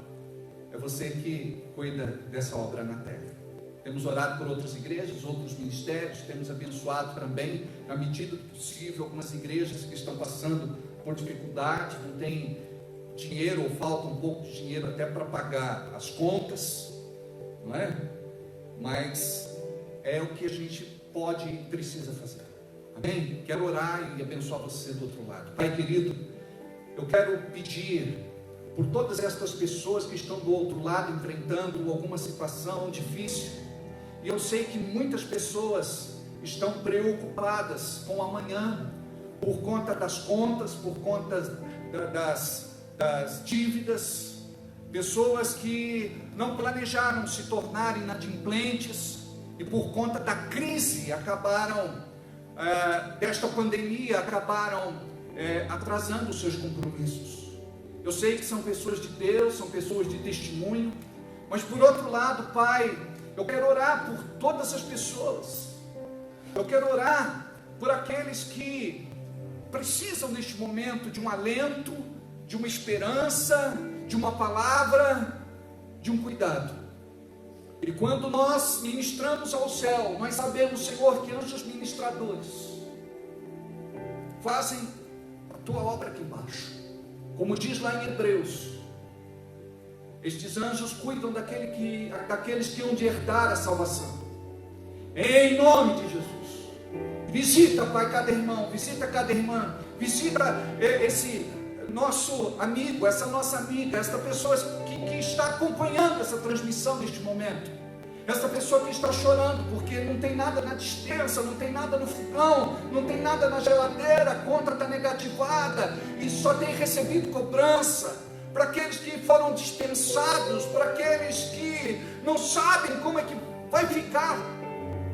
É você que cuida dessa obra na terra. Temos orado por outras igrejas, outros ministérios, temos abençoado também, na medida do possível, algumas igrejas que estão passando por dificuldade, não tem dinheiro ou falta um pouco de dinheiro até para pagar as contas, não é? Mas é o que a gente pode e precisa fazer. Amém? Quero orar e abençoar você do outro lado. Pai querido, eu quero pedir por todas estas pessoas que estão do outro lado enfrentando alguma situação difícil. E eu sei que muitas pessoas estão preocupadas com o amanhã, por conta das contas, por conta das dívidas. Pessoas que não planejaram se tornar inadimplentes e por conta da crise desta pandemia, acabaram atrasando os seus compromissos. Eu sei que são pessoas de Deus, são pessoas de testemunho, mas por outro lado, Pai, eu quero orar por todas as pessoas. Eu quero orar por aqueles que precisam neste momento de um alento, de uma esperança, de uma palavra, de um cuidado. E quando nós ministramos ao céu, nós sabemos, Senhor, que anjos ministradores fazem a tua obra aqui embaixo. Como diz lá em Hebreus, estes anjos cuidam daqueles que hão de herdar a salvação. Em nome de Jesus. Visita, Pai, cada irmão, visita cada irmã, visita esse nosso amigo, essa nossa amiga, essa pessoa que está acompanhando essa transmissão neste momento, essa pessoa que está chorando porque não tem nada na despensa, não tem nada no fogão, não tem nada na geladeira, a conta está negativada e só tem recebido cobrança. Para aqueles que foram dispensados, para aqueles que não sabem como é que vai ficar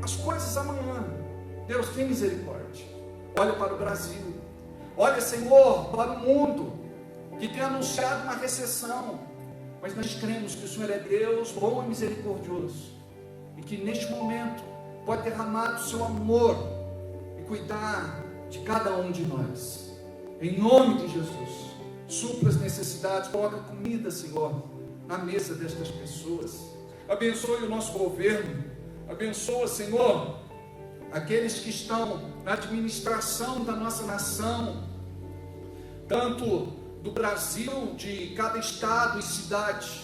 as coisas amanhã. Deus, tem misericórdia. Olha para o Brasil, olha, Senhor, para o mundo que tem anunciado uma recessão, mas nós cremos que o Senhor é Deus bom e misericordioso e que neste momento pode derramar o seu amor e cuidar de cada um de nós. Em nome de Jesus, supra as necessidades, coloca comida, Senhor, na mesa destas pessoas. Abençoe o nosso governo, abençoa, Senhor, aqueles que estão na administração da nossa nação, tanto do Brasil, de cada estado e cidade,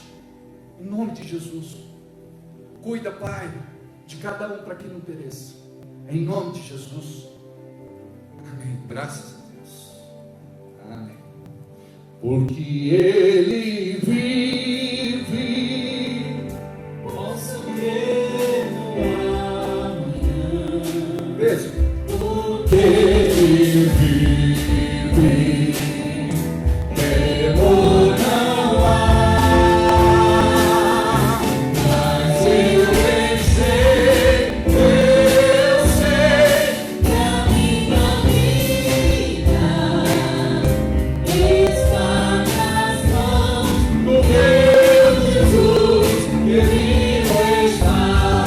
em nome de Jesus. Cuida, Pai, de cada um para que não pereça, em nome de Jesus. Amém. Graças a Deus. Amém. Porque Ele vive, posso ver no amanhã. Veja, porque Ele vive, temor não há, mas eu sei que a minha vida está nas mãos do meu Jesus, querido está.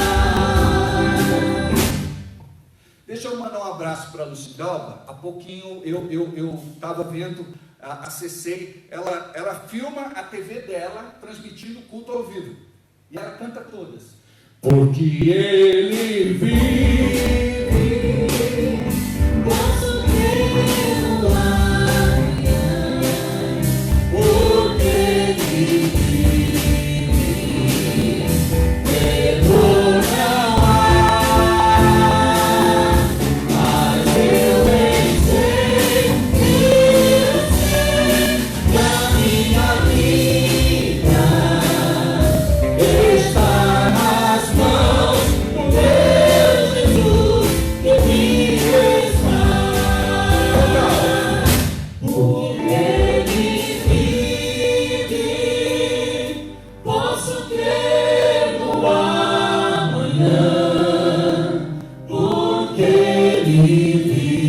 Deixa eu mandar um abraço para a Lucidalva. Há pouquinho eu estava vendo a CC, ela filma a TV dela transmitindo o culto ao vivo, e ela canta todas. porque Ele vive, Posso crer no amanhã, porque Ele vive, temor não há, mas eu bem sei que a minha vida está nas mãos do meu Jesus, que me fez mal. Porque Ele vive, posso crer no amanhã, porque Ele vive,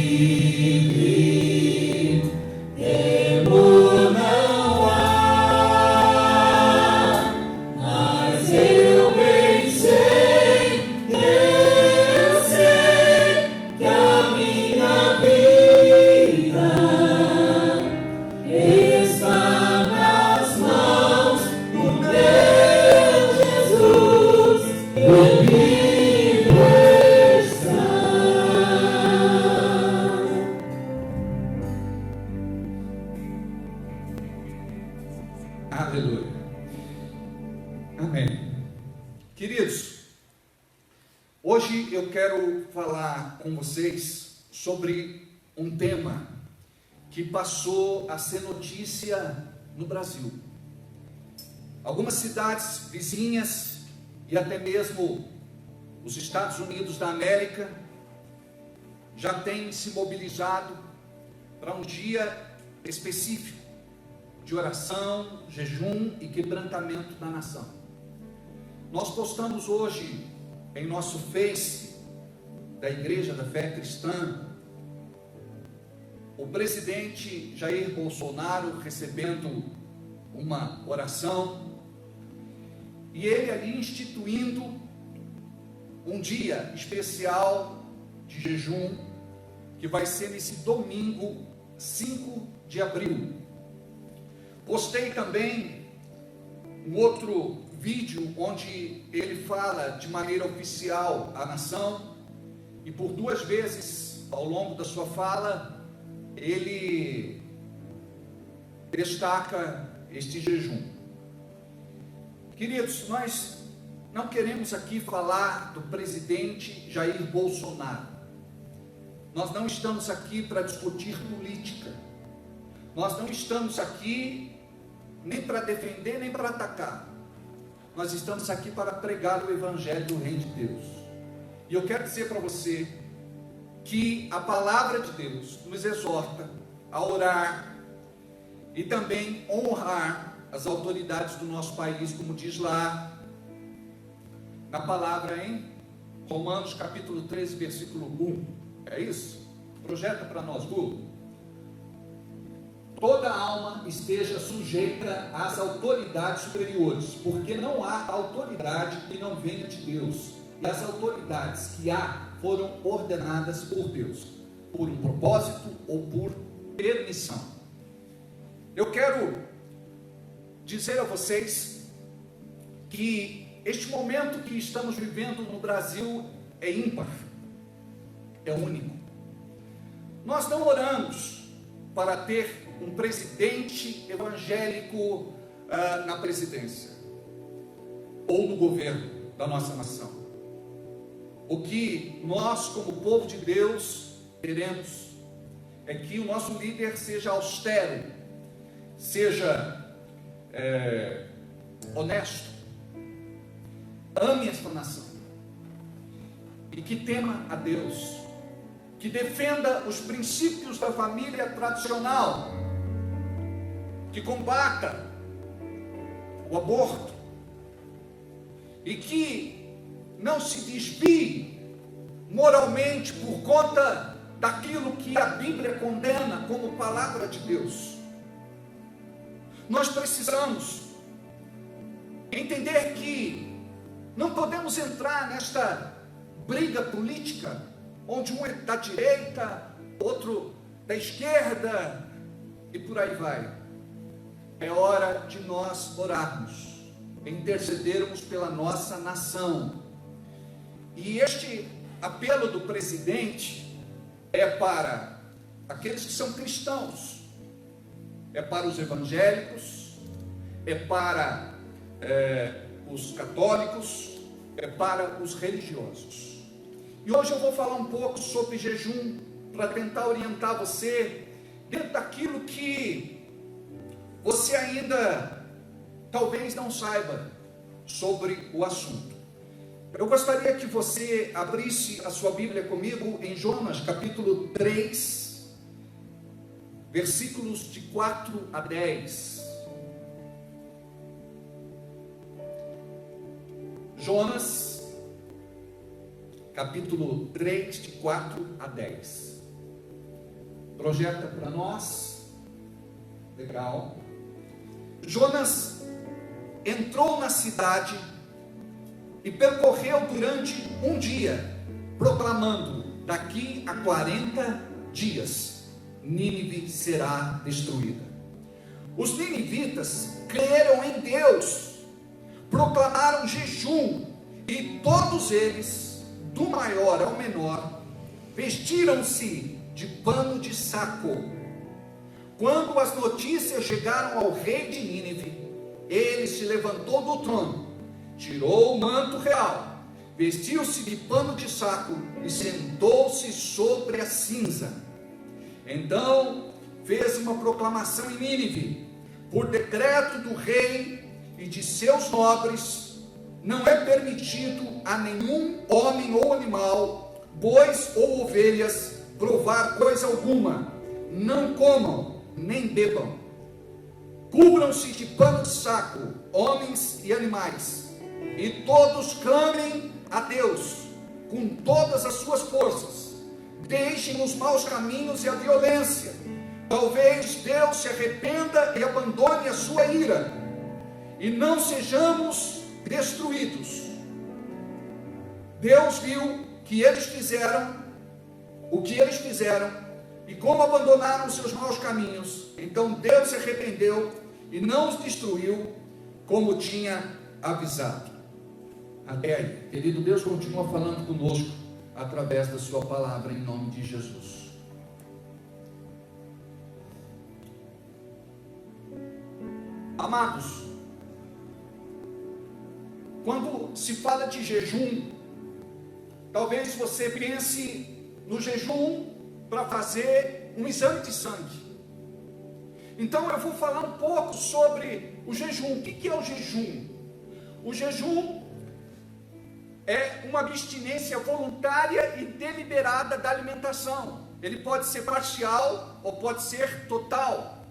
temor não há, mas eu bem sei, eu sei que a minha vida está nas mãos do meu Jesus, comigo está. Aleluia. Amém. Queridos, hoje eu quero falar com vocês sobre um tema que passou a ser notícia no Brasil. Algumas cidades vizinhas e até mesmo os Estados Unidos da América já têm se mobilizado para um dia específico de oração, jejum e quebrantamento da nação. Nós postamos hoje em nosso Face da Igreja da Fé Cristã o presidente Jair Bolsonaro recebendo uma oração e ele ali instituindo um dia especial de jejum que vai ser nesse domingo 5 de abril. Postei também um outro vídeo onde ele fala de maneira oficial à nação e por 2 vezes ao longo da sua fala ele destaca este jejum. Queridos, nós não queremos aqui falar do presidente Jair Bolsonaro. Nós não estamos aqui para discutir política. Nós não estamos aqui nem para defender, nem para atacar. Nós estamos aqui para pregar o Evangelho do Reino de Deus. E eu quero dizer para você que a palavra de Deus nos exorta a orar e também honrar as autoridades do nosso país, como diz lá na palavra em Romanos capítulo 13, versículo 1. É isso? Projeta para nós, Google. Toda alma esteja sujeita às autoridades superiores, porque não há autoridade que não venha de Deus. E as autoridades que há foram ordenadas por Deus, por um propósito ou por permissão. Eu quero dizer a vocês que este momento que estamos vivendo no Brasil é ímpar, é único. Nós não oramos para ter um presidente evangélico na presidência ou no governo da nossa nação. O que nós, como povo de Deus, queremos é que o nosso líder seja austero, seja honesto, ame esta nação e que tema a Deus, que defenda os princípios da família tradicional, que combata o aborto e que não se desvie moralmente por conta daquilo que a Bíblia condena como palavra de Deus. Nós precisamos entender que não podemos entrar nesta briga política, onde um é da direita, outro da esquerda, e por aí vai. É hora de nós orarmos, intercedermos pela nossa nação, E este apelo do presidente é para aqueles que são cristãos, é para os evangélicos, é para os católicos, é para os religiosos. E hoje eu vou falar um pouco sobre jejum, para tentar orientar você dentro daquilo que você ainda talvez não saiba sobre o assunto. Eu gostaria que você abrisse a sua Bíblia comigo em Jonas, capítulo 3, versículos de 4 a 10. Jonas, capítulo 3, de 4 a 10. Projeta para nós. Legal. Jonas entrou na cidade e percorreu durante um dia, proclamando: daqui a 40 dias, Nínive será destruída. Os ninivitas creram em Deus, proclamaram jejum, e todos eles, do maior ao menor, vestiram-se de pano de saco. Quando as notícias chegaram ao rei de Nínive, ele se levantou do trono, tirou o manto real, vestiu-se de pano de saco e sentou-se sobre a cinza. Então fez uma proclamação em Nínive: por decreto do rei e de seus nobres, não é permitido a nenhum homem ou animal, bois ou ovelhas, provar coisa alguma. Não comam, nem bebam. Cubram-se de pano de saco, homens e animais, e todos clamem a Deus com todas as suas forças. Deixem os maus caminhos e a violência. Talvez Deus se arrependa e abandone a sua ira, e não sejamos destruídos. Deus viu que eles fizeram o que eles fizeram, e como abandonaram os seus maus caminhos, então Deus se arrependeu e não os destruiu, como tinha avisado. Até aí, querido, Deus continua falando conosco através da sua palavra, em nome de Jesus. Amados, quando se fala de jejum, talvez você pense no jejum para fazer um exame de sangue. Então eu vou falar um pouco sobre o jejum. O que é o jejum? O jejum é uma abstinência voluntária e deliberada da alimentação. Ele pode ser parcial ou pode ser total.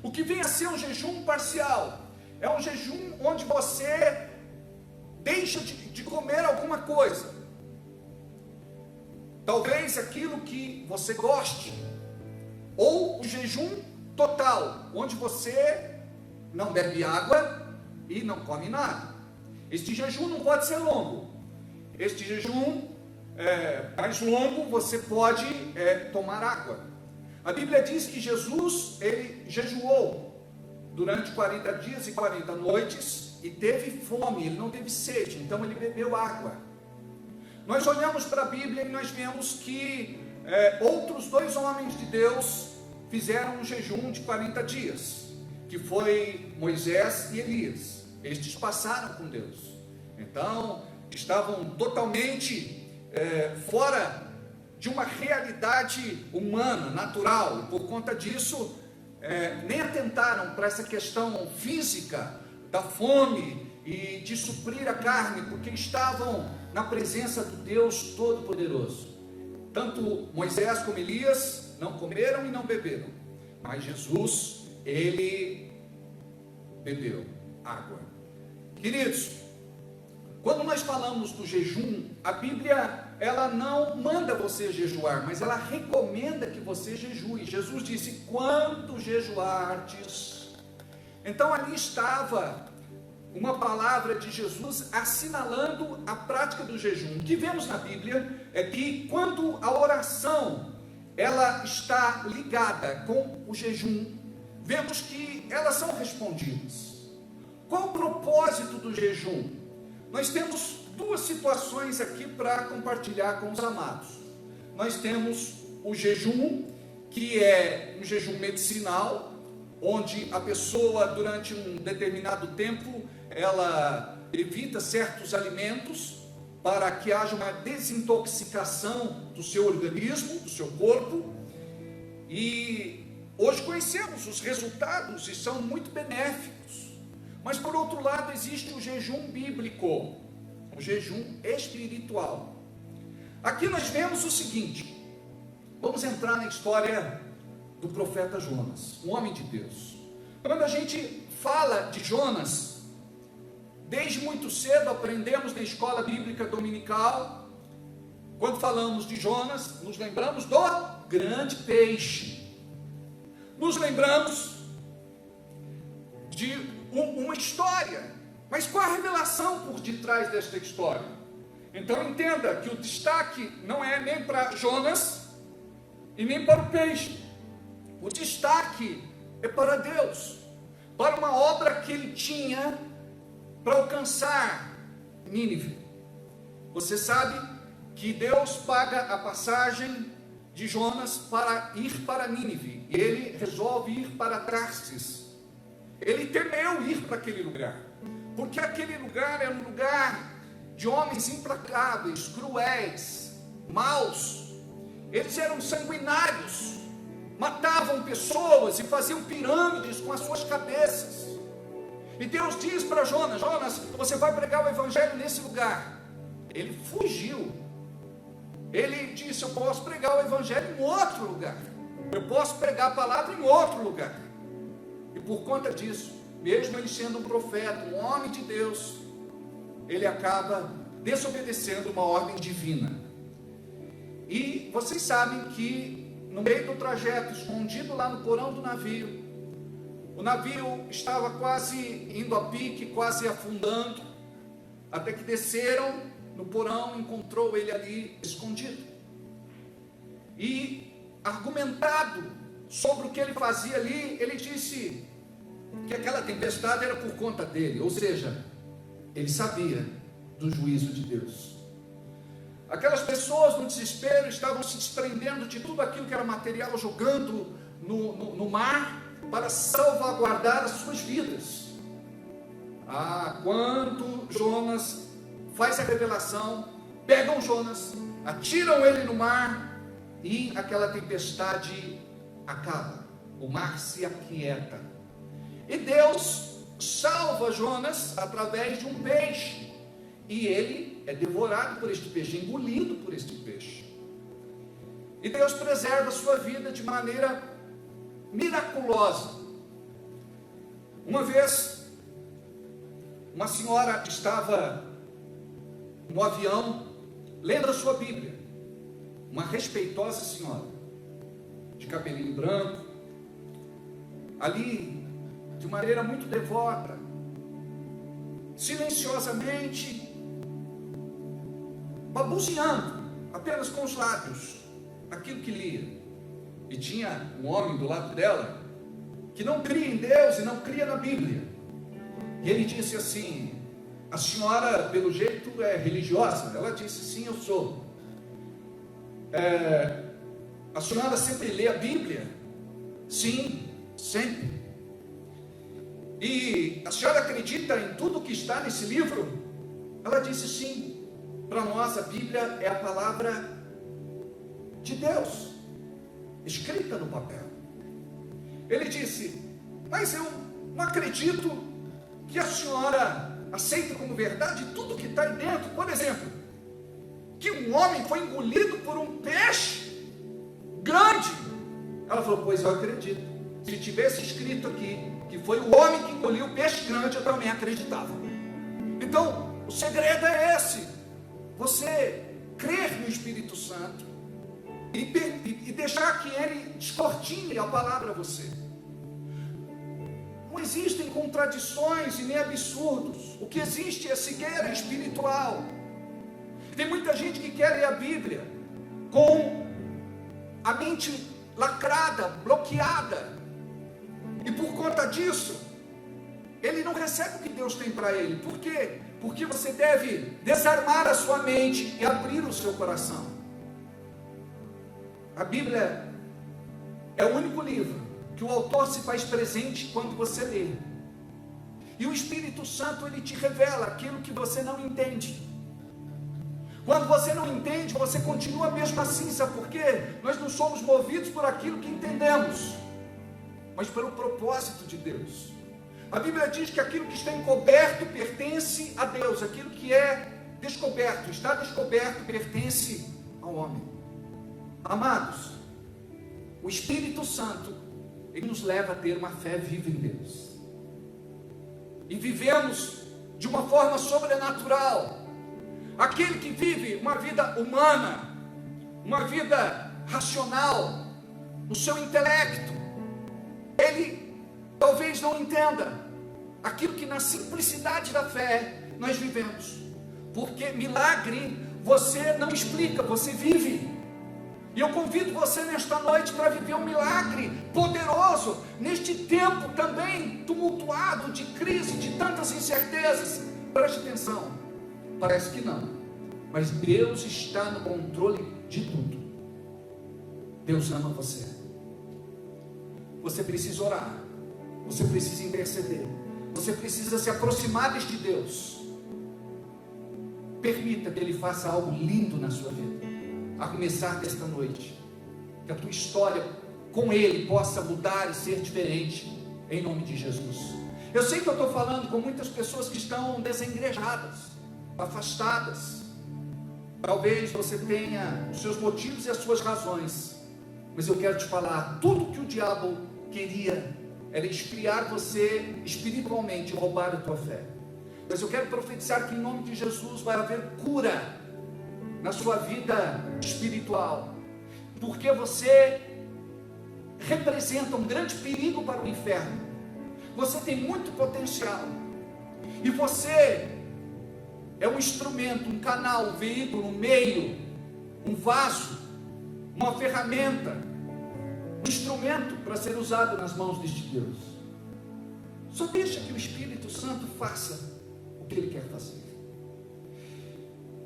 O que vem a ser um jejum parcial? É um jejum onde você deixa de comer alguma coisa. Talvez aquilo que você goste. Ou o jejum total, onde você não bebe água e não come nada. Este jejum não pode ser longo. Este jejum mais longo, você pode tomar água. A Bíblia diz que Jesus, ele jejuou durante 40 dias e 40 noites e teve fome, ele não teve sede, então ele bebeu água. Nós olhamos para a Bíblia e nós vemos que outros dois homens de Deus fizeram um jejum de 40 dias, que foi Moisés e Elias. Estes passaram com Deus, então estavam totalmente fora de uma realidade humana, natural, e por conta disso nem atentaram para essa questão física da fome e de suprir a carne, porque estavam na presença do Deus Todo-Poderoso. Tanto Moisés como Elias não comeram e não beberam, mas Jesus, ele bebeu água. Queridos, quando nós falamos do jejum, a Bíblia, ela não manda você jejuar, mas ela recomenda que você jejue. Jesus disse: quanto jejuardes. Então ali estava uma palavra de Jesus assinalando a prática do jejum. O que vemos na Bíblia é que quando a oração ela está ligada com o jejum, vemos que elas são respondidas. Qual o propósito do jejum? nós temos duas situações aqui para compartilhar com os amados. Nós temos o jejum, que é um jejum medicinal, onde a pessoa, durante um determinado tempo, ela evita certos alimentos para que haja uma desintoxicação do seu organismo, do seu corpo. E hoje conhecemos os resultados e são muito benéficos. Mas por outro lado existe o jejum bíblico, o jejum espiritual. Aqui nós vemos o seguinte, vamos entrar na história do profeta Jonas, um homem de Deus. Quando a gente fala de Jonas, desde muito cedo aprendemos na escola bíblica dominical, quando falamos de Jonas, nos lembramos do grande peixe. Nos lembramos de uma história, mas qual a revelação por detrás desta história? Então entenda que o destaque não é nem para Jonas e nem para o peixe. O destaque é para Deus, para uma obra que ele tinha para alcançar Nínive. Você sabe que Deus paga a passagem de Jonas para ir para Nínive, e ele resolve ir para Tarsis. Ele temeu ir para aquele lugar, porque aquele lugar era um lugar de homens implacáveis, cruéis, maus. Eles eram sanguinários, matavam pessoas e faziam pirâmides com as suas cabeças. E Deus diz para Jonas: Jonas, você vai pregar o evangelho nesse lugar. Ele fugiu. Ele disse: eu posso pregar o evangelho em outro lugar, eu posso pregar a palavra em outro lugar. E por conta disso, mesmo ele sendo um profeta, um homem de Deus, ele acaba desobedecendo uma ordem divina. E vocês sabem que no meio do trajeto, escondido lá no porão do navio, o navio estava quase indo a pique, quase afundando, até que desceram no porão, encontrou ele ali escondido. E argumentado sobre o que ele fazia ali, ele disse que aquela tempestade era por conta dele, ou seja, ele sabia do juízo de Deus. Aquelas pessoas no desespero estavam se desprendendo de tudo aquilo que era material, jogando no mar para salvaguardar as suas vidas. Quando Jonas faz a revelação, pegam Jonas, atiram ele no mar e aquela tempestade acaba, o mar se aquieta. E Deus salva Jonas através de um peixe, e ele é devorado por este peixe, engolido por este peixe. E Deus preserva a sua vida de maneira miraculosa. Uma vez, uma senhora estava no avião, lendo a sua Bíblia, uma respeitosa senhora, de cabelinho branco, ali, de maneira muito devota, silenciosamente, babuceando, apenas com os lábios, aquilo que lia. E tinha um homem do lado dela, que não cria em Deus e não cria na Bíblia. E ele disse assim: a senhora, pelo jeito, é religiosa? Ela disse: sim, eu sou. A senhora sempre lê a Bíblia? Sim, sempre. E a senhora acredita em tudo que está nesse livro? Ela disse: sim. Para nós a Bíblia é a palavra de Deus, escrita no papel. Ele disse: mas eu não acredito que a senhora aceita como verdade tudo que está aí dentro. Por exemplo, que um homem foi engolido por um peixe grande. Ela falou: pois eu acredito. Se tivesse escrito aqui que foi o homem que engoliu o peixe grande, eu também acreditava. Então, o segredo é esse: você crer no Espírito Santo e deixar que ele descortine a palavra a você. Não existem contradições e nem absurdos. O que existe é cegueira espiritual. Tem muita gente que quer ler a Bíblia com a mente lacrada, bloqueada, e por conta disso ele não recebe o que Deus tem para ele. Por quê? Porque você deve desarmar a sua mente e abrir o seu coração. A Bíblia é o único livro que o autor se faz presente quando você lê. E o Espírito Santo, ele te revela aquilo que você não entende. Quando você não entende, você continua mesmo assim, sabe por quê? Nós não somos movidos por aquilo que entendemos, mas pelo propósito de Deus. A Bíblia diz que aquilo que está encoberto pertence a Deus, aquilo que é descoberto, está descoberto, pertence ao homem. Amados, o Espírito Santo, ele nos leva a ter uma fé viva em Deus. E vivemos de uma forma sobrenatural. Aquele que vive uma vida humana, uma vida racional, no seu intelecto, ele talvez não entenda aquilo que na simplicidade da fé nós vivemos. Porque milagre você não explica, você vive. E eu convido você nesta noite para viver um milagre poderoso, neste tempo também tumultuado, de crise, de tantas incertezas. Preste atenção, parece que não, mas Deus está no controle de tudo. Deus ama você. Você precisa orar, você precisa interceder, você precisa se aproximar deste Deus. Permita que Ele faça algo lindo na sua vida, a começar desta noite, que a tua história com Ele possa mudar e ser diferente, em nome de Jesus. Eu sei que eu estou falando com muitas pessoas que estão desengrejadas, afastadas. Talvez você tenha os seus motivos e as suas razões, mas eu quero te falar, tudo que o diabo queria era esfriar você espiritualmente, roubar a tua fé. Mas eu quero profetizar que em nome de Jesus vai haver cura na sua vida espiritual, porque você representa um grande perigo para o inferno. Você tem muito potencial, e você é um instrumento, um canal, um veículo, um meio, um vaso, uma ferramenta, um instrumento para ser usado nas mãos deste Deus. Só deixa que o Espírito Santo faça o que Ele quer fazer.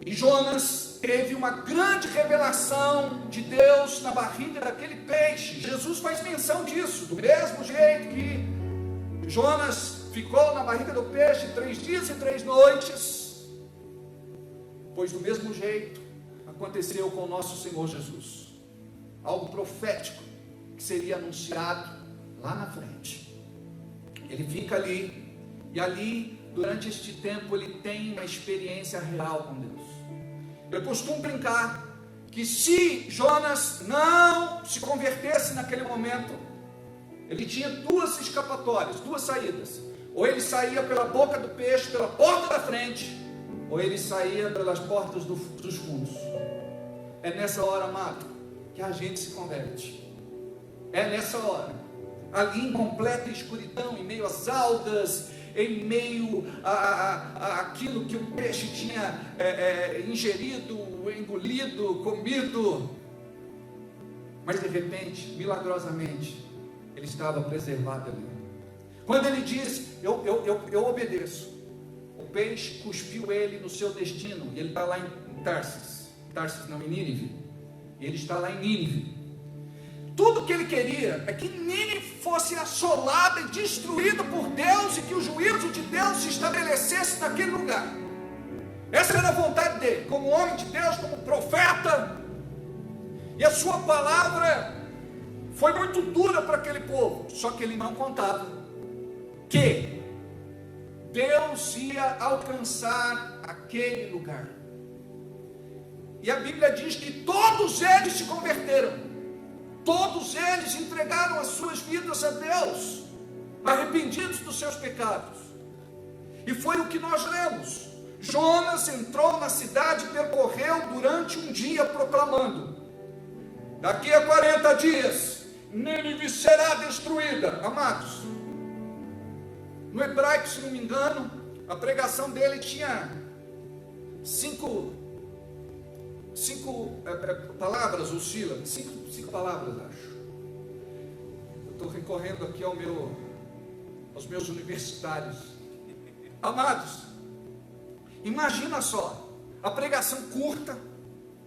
E Jonas teve uma grande revelação de Deus na barriga daquele peixe. Jesus faz menção disso, do mesmo jeito que Jonas ficou na barriga do peixe 3 dias e 3 noites, pois do mesmo jeito aconteceu com o nosso Senhor Jesus. Algo profético que seria anunciado lá na frente. Ele fica ali, e ali, durante este tempo, ele tem uma experiência real com Deus. Eu costumo brincar que se Jonas não se convertesse naquele momento, ele tinha 2 escapatórias, 2 saídas. Ou ele saía pela boca do peixe, pela porta da frente, ou ele saía pelas portas dos fundos. É nessa hora, amado, que a gente se converte. É nessa hora, ali em completa escuridão, em meio às algas, em meio àquilo que o peixe tinha ingerido, engolido, comido, mas de repente, milagrosamente, ele estava preservado ali. Quando ele diz, eu obedeço, o peixe cuspiu ele no seu destino, e ele está lá em Tarsis não, em Nínive, e ele está lá em Nínive. Tudo que ele queria é que Nínive fosse assolada e destruída por Deus, e que o juízo de Deus se estabelecesse naquele lugar. Essa era a vontade dele, como homem de Deus, como profeta. E a sua palavra foi muito dura para aquele povo, só que ele não contava que Deus ia alcançar aquele lugar. E a Bíblia diz que todos eles se converteram. Todos eles entregaram as suas vidas a Deus, arrependidos dos seus pecados. E foi o que nós lemos. Jonas entrou na cidade e percorreu durante um dia proclamando: daqui a 40 dias Nínive será destruída. Amados, no hebraico, se não me engano, a pregação dele tinha 5 palavras ou sílabas, 5 palavras, acho. Eu estou recorrendo aqui aos aos meus universitários. Amados, imagina só, a pregação curta,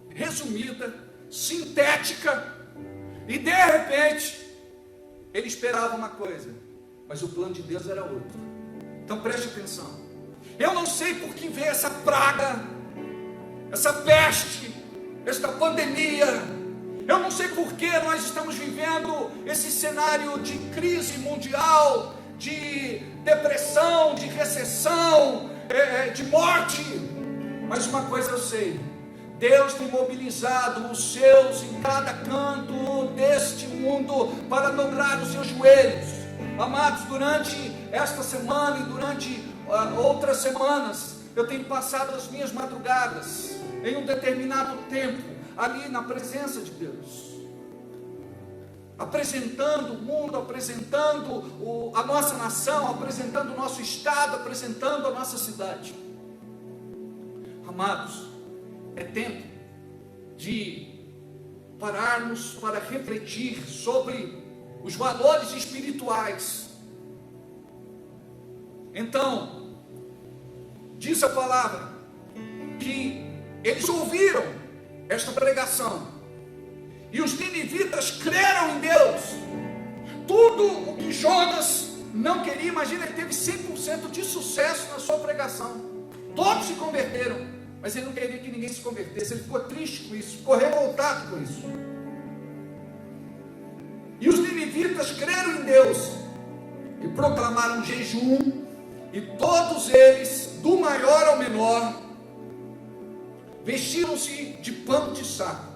resumida, sintética, e de repente, ele esperava uma coisa, mas o plano de Deus era outro. Então preste atenção. Eu não sei por que veio essa praga, essa peste, esta pandemia. Eu não sei por que nós estamos vivendo esse cenário de crise mundial, de depressão, de recessão, de morte. Mas uma coisa eu sei: Deus tem mobilizado os seus em cada canto deste mundo para dobrar os seus joelhos. Amados, durante esta semana e durante outras semanas, eu tenho passado as minhas madrugadas em um determinado tempo ali na presença de Deus, apresentando o mundo, apresentando a nossa nação, apresentando o nosso estado, apresentando a nossa cidade. Amados, é tempo de pararmos para refletir sobre os valores espirituais. Então, diz a palavra que eles ouviram esta pregação e os ninivitas creram em Deus. Tudo o que Jonas não queria, imagina, ele teve 100% de sucesso na sua pregação. Todos se converteram, mas ele não queria que ninguém se convertesse. Ele ficou triste com isso, ficou revoltado com isso. E os ninivitas creram em Deus e proclamaram jejum, e todos eles, do maior ao menor, vestiram-se de pano de saco.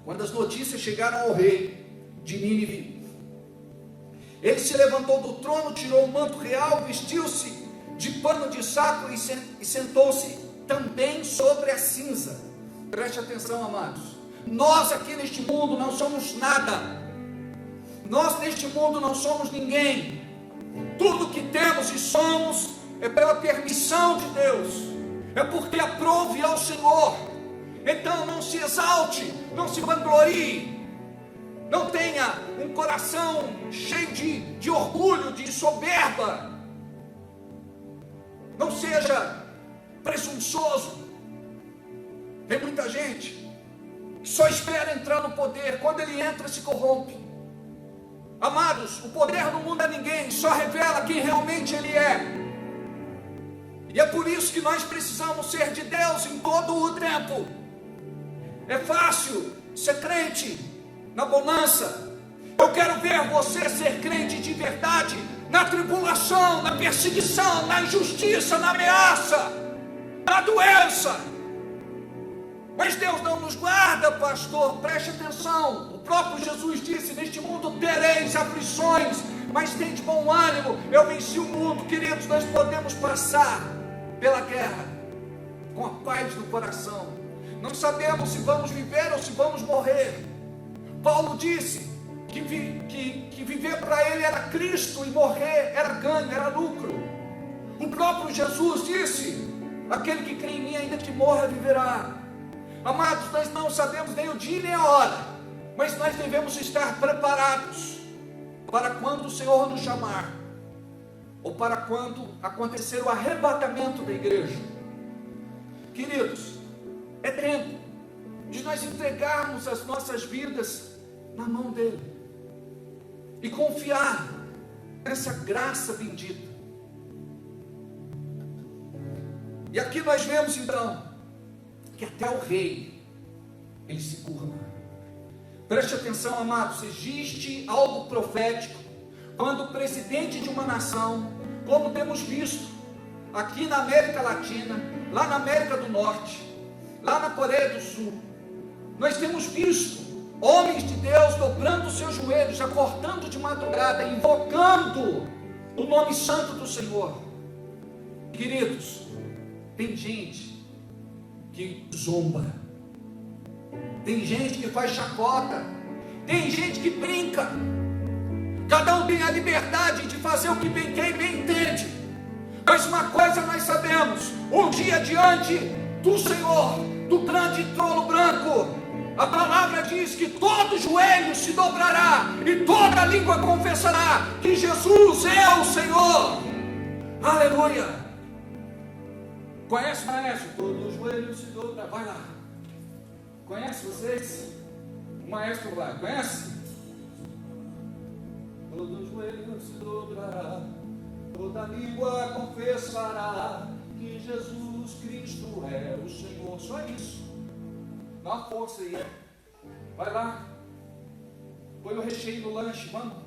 Quando as notícias chegaram ao rei de Nínive, ele se levantou do trono, tirou o manto real, vestiu-se de pano de saco e sentou-se também sobre a cinza. Preste atenção, amados. Nós aqui neste mundo não somos nada. Nós neste mundo não somos ninguém. Tudo que temos e somos é pela permissão de Deus, é porque aprove ao Senhor. Então não se exalte, não se vanglorie, não tenha um coração cheio de orgulho, de soberba, não seja presunçoso. Tem muita gente que só espera entrar no poder, quando ele entra se corrompe. Amados, o poder não muda ninguém, só revela quem realmente ele é. E é por isso que nós precisamos ser de Deus em todo o tempo. É fácil ser crente na bonança. Eu quero ver você ser crente de verdade na tribulação, na perseguição, na injustiça, na ameaça, na doença. Mas Deus não nos guarda, pastor, preste atenção. O próprio Jesus disse: neste mundo tereis aflições, mas tem de bom ânimo, eu venci o mundo. Queridos, nós podemos passar pela guerra com a paz no coração. Não sabemos se vamos viver ou se vamos morrer. Paulo disse que viver para ele era Cristo e morrer era ganho, era lucro. O próprio Jesus disse: aquele que crê em mim, ainda que morra, viverá. Amados, nós não sabemos nem o dia nem a hora, mas nós devemos estar preparados para quando o Senhor nos chamar, ou para quando acontecer o arrebatamento da igreja. Queridos, é tempo de nós entregarmos as nossas vidas na mão dele e confiar nessa graça bendita. E aqui nós vemos então que até o rei ele se curva. Preste atenção, amados, existe algo profético quando o presidente de uma nação, como temos visto aqui na América Latina, lá na América do Norte, lá na Coreia do Sul, nós temos visto homens de Deus dobrando os seus joelhos, acordando de madrugada, invocando o nome santo do Senhor. Queridos, tem gente que zomba, tem gente que faz chacota, tem gente que brinca. Cada um tem a liberdade de fazer o que bem quer e bem entende. Mas uma coisa nós sabemos: um dia diante do Senhor, do grande trono branco, A palavra diz que todo joelho se dobrará e toda língua confessará que Jesus é o Senhor. Aleluia. Conhece o maestro? Todo joelho se dobrará. Vai lá. Conhece vocês? O maestro vai. Conhece? Todo joelho se dobrará, toda língua confessará que Jesus Cristo é o Senhor. Só isso. Dá uma força aí. Vai lá. Põe o recheio no lanche, vamos.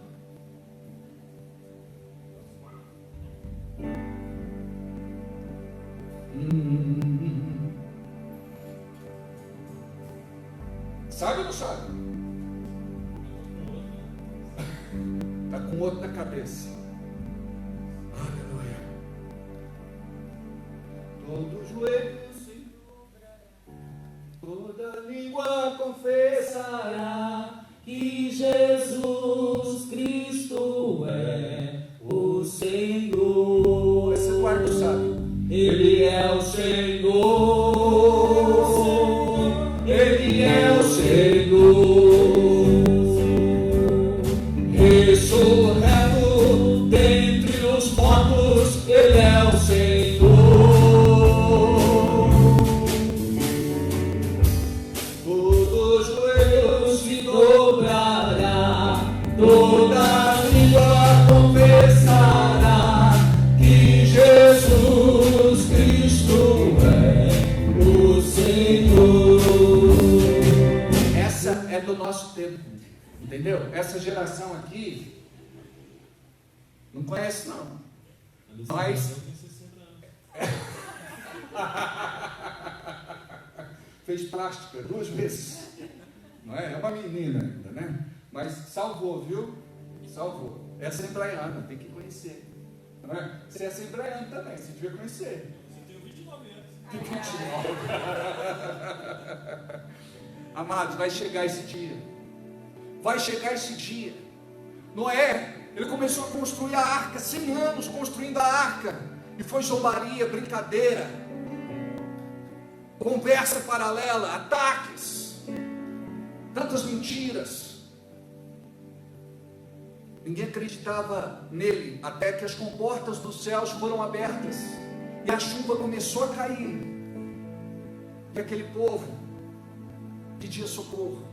Sabe ou não sabe? Está com outro na cabeça. Aleluia. Todo joelho se dobrará, toda língua confessará que Jesus Cristo é o Senhor. Esse Eduardo sabe. Ele é o Senhor. Ele é o Senhor. Ressurreto dentre os mortos, Ele é o Senhor. Todo joelho se dobrará, toda língua confessará que Jesus Cristo é o Senhor. Essa é do nosso tempo. Entendeu? Essa geração aqui não conhece não. Mas fez plástica 2 vezes. Não é? É uma menina ainda, né? Mas salvou, viu? Salvou. É assembleiana, tem que conhecer. Não é? Você é assembleiano também, você devia conhecer. Você tem 29 anos. Tem 29. Amados, vai chegar esse dia. Vai chegar esse dia. Noé, ele começou a construir a arca, 100 anos construindo a arca, e foi zombaria, brincadeira, conversa paralela, ataques, tantas mentiras. Ninguém acreditava nele, até que as comportas dos céus foram abertas, e a chuva começou a cair, e aquele povo pedia socorro.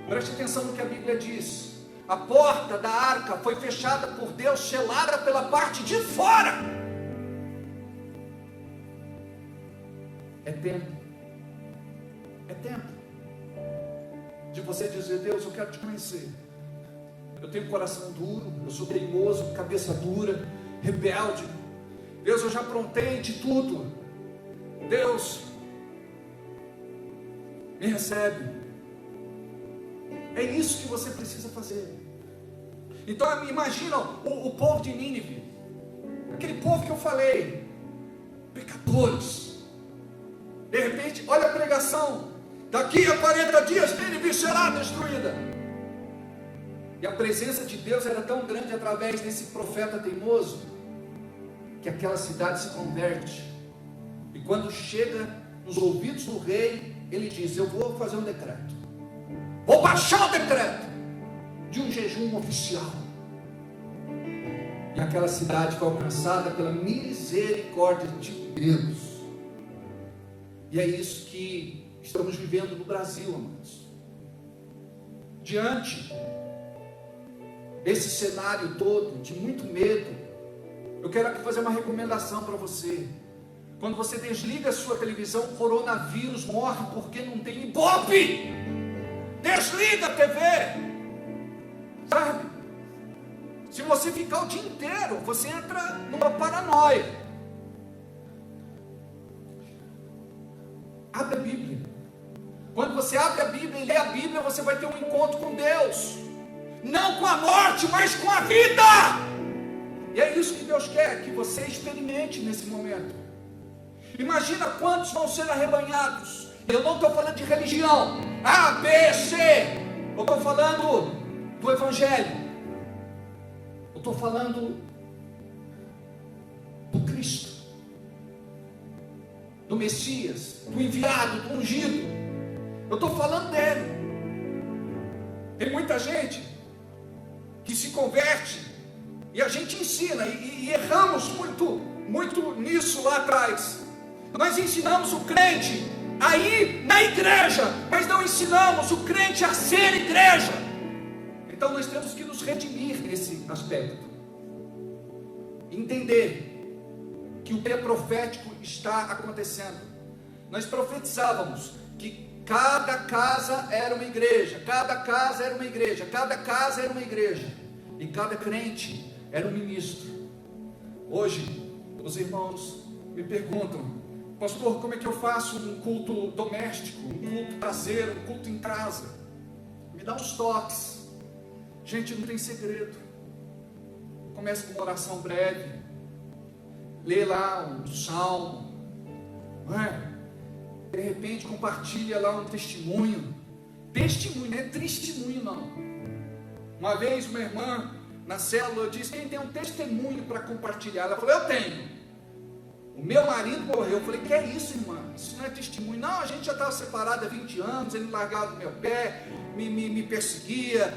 Preste atenção no que a Bíblia diz. A porta da arca foi fechada por Deus, selada pela parte de fora. É tempo. É tempo de você dizer: Deus, eu quero te conhecer. Eu tenho coração duro, eu sou teimoso, cabeça dura, rebelde. Deus, eu já aprontei de tudo. Deus, me recebe. É isso que você precisa fazer. Então imagina o povo de Nínive, aquele povo que eu falei, pecadores. De repente, olha a pregação: daqui a 40 dias Nínive será destruída. E a presença de Deus era tão grande através desse profeta teimoso, que aquela cidade se converte. E quando chega nos ouvidos do rei, ele diz: eu vou fazer um decreto. Vou baixar o decreto de um jejum oficial. E aquela cidade foi alcançada pela misericórdia de Deus. E é isso que estamos vivendo no Brasil, amados. Diante desse cenário todo, de muito medo, eu quero aqui fazer uma recomendação para você. Quando você desliga a sua televisão, o coronavírus morre porque não tem ibope. Desliga a TV, sabe? Se você ficar o dia inteiro, você entra numa paranoia. Abre a Bíblia. Quando você abre a Bíblia e lê a Bíblia, você vai ter um encontro com Deus, não com a morte, mas com a vida. E é isso que Deus quer que você experimente nesse momento. Imagina quantos vão ser arrebanhados. Eu não estou falando de religião A, B, C. Eu estou falando do Evangelho. Eu estou falando do Cristo, do Messias, do enviado, do ungido. Eu estou falando dele. Tem muita gente que se converte e a gente ensina, e erramos muito nisso lá atrás. Nós ensinamos o crente a ir na igreja, mas não ensinamos o crente a ser igreja. Então nós temos que nos redimir nesse aspecto. Entender que o que é profético está acontecendo. Nós profetizávamos que cada casa era uma igreja, cada casa era uma igreja, cada casa era uma igreja, e cada crente era um ministro. Hoje, os irmãos me perguntam: pastor, como é que eu faço um culto doméstico, um culto caseiro, um culto em casa? Me dá uns toques. Gente, não tem segredo. Comece com uma oração breve, lê lá um salmo, não é? De repente compartilha lá um testemunho. Testemunho, não é testemunho não. Uma vez uma irmã na célula disse: quem tem um testemunho para compartilhar? Ela falou: eu tenho. O meu marido morreu. Eu falei: que é isso, irmã? Isso não é testemunho. Não, a gente já estava separado há 20 anos, ele largava do meu pé, me perseguia,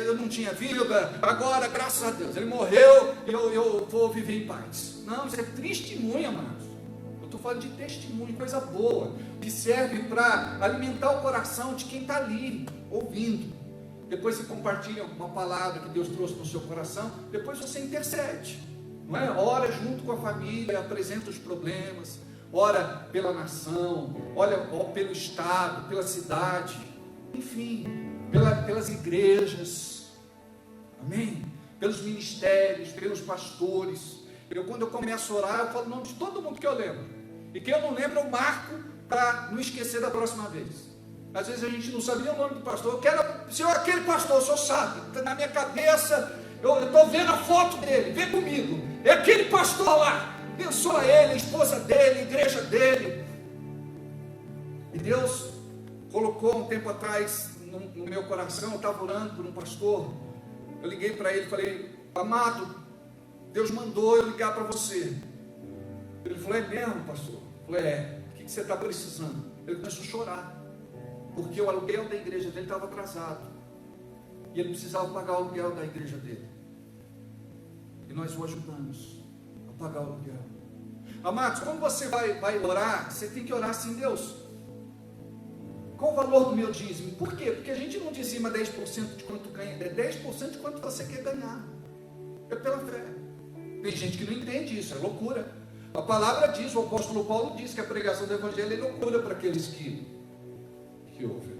eu não tinha vida, agora, graças a Deus, ele morreu, eu vou viver em paz. Não, isso é testemunho, amados. Eu estou falando de testemunho, coisa boa, que serve para alimentar o coração de quem está ali, ouvindo. Depois você compartilha uma palavra que Deus trouxe no seu coração, depois você intercede, não é? Ora junto com a família, apresenta os problemas, ora pela nação, ora pelo estado, pela cidade, enfim, pelas igrejas, amém? Pelos ministérios, pelos pastores. Quando eu começo a orar, eu falo o nome de todo mundo que eu lembro, e quem eu não lembro eu marco para não esquecer da próxima vez. Às vezes a gente não sabe nem o nome do pastor. Eu quero, se eu aquele pastor, o senhor sabe, na minha cabeça, eu estou vendo a foto dele, vem comigo, é aquele pastor lá, abençoa ele, a esposa dele, a igreja dele. E Deus colocou um tempo atrás no meu coração, eu estava orando por um pastor, eu liguei para ele e falei: amado, Deus mandou eu ligar para você. Ele falou: é mesmo, pastor? Eu falei: é. O que você está precisando? Ele começou a chorar, porque o aluguel da igreja dele estava atrasado, e ele precisava pagar o aluguel da igreja dele, e nós o ajudamos a pagar o aluguel. Amados, quando você vai orar, você tem que orar assim: Deus, qual o valor do meu dízimo? Por quê? Porque a gente não dizima 10% de quanto ganha, é 10% de quanto você quer ganhar, é pela fé. Tem gente que não entende isso, é loucura. A palavra diz, o apóstolo Paulo diz que a pregação do evangelho é loucura para aqueles que ouvem.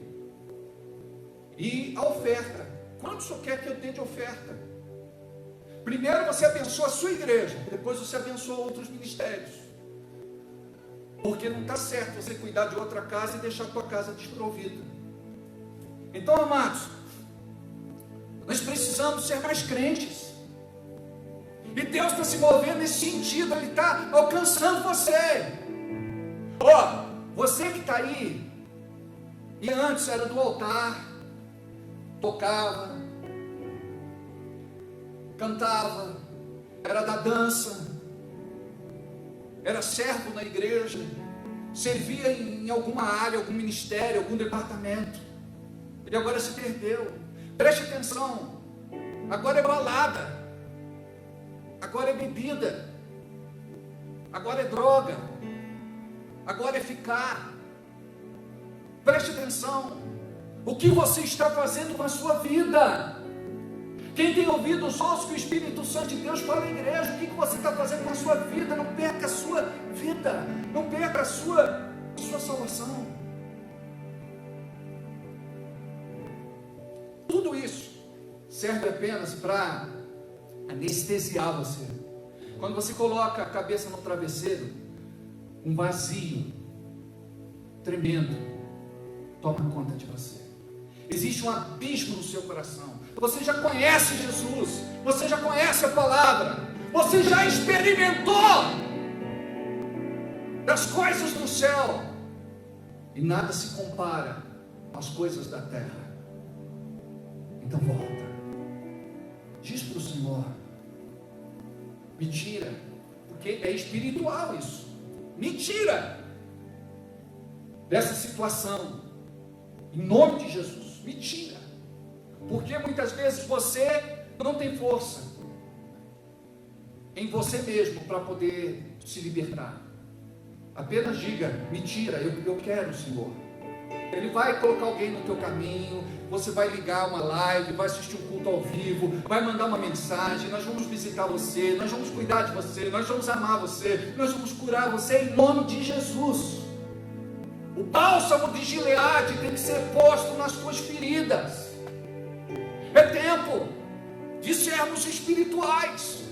E a oferta, quanto o senhor quer que eu dê de oferta? Primeiro você abençoa a sua igreja, depois você abençoa outros ministérios, porque não está certo você cuidar de outra casa e deixar a tua casa desprovida. Então, amados, nós precisamos ser mais crentes, e Deus está se movendo nesse sentido, Ele está alcançando você. Você que está aí, e antes era do altar, tocava, cantava, era da dança, era servo na igreja, servia em alguma área, algum ministério, algum departamento, ele agora se perdeu. Preste atenção, agora é balada, agora é bebida, agora é droga, agora é ficar. Preste atenção, o que você está fazendo com a sua vida? Quem tem ouvido os ossos que o Espírito Santo de Deus fala à igreja, o que você está fazendo com a sua vida? Não perca a sua vida, não perca a sua salvação. Tudo isso serve apenas para anestesiar você. Quando você coloca a cabeça no travesseiro, um vazio tremendo toma conta de você. Existe um abismo no seu coração. Você já conhece Jesus, você já conhece a palavra, você já experimentou das coisas do céu, e nada se compara às coisas da terra. Então volta, diz para o Senhor: me tira, porque é espiritual isso, me tira dessa situação Em nome de Jesus, me tira. Porque muitas vezes você não tem força em você mesmo para poder se libertar. Apenas diga, me tira, eu quero, Senhor. Ele vai colocar alguém no teu caminho, você vai ligar uma live, vai assistir um culto ao vivo, vai mandar uma mensagem, nós vamos visitar você, nós vamos cuidar de você, nós vamos amar você, nós vamos curar você em nome de Jesus. O bálsamo de Gileade tem que ser posto nas tuas feridas. É tempo de sermos espirituais,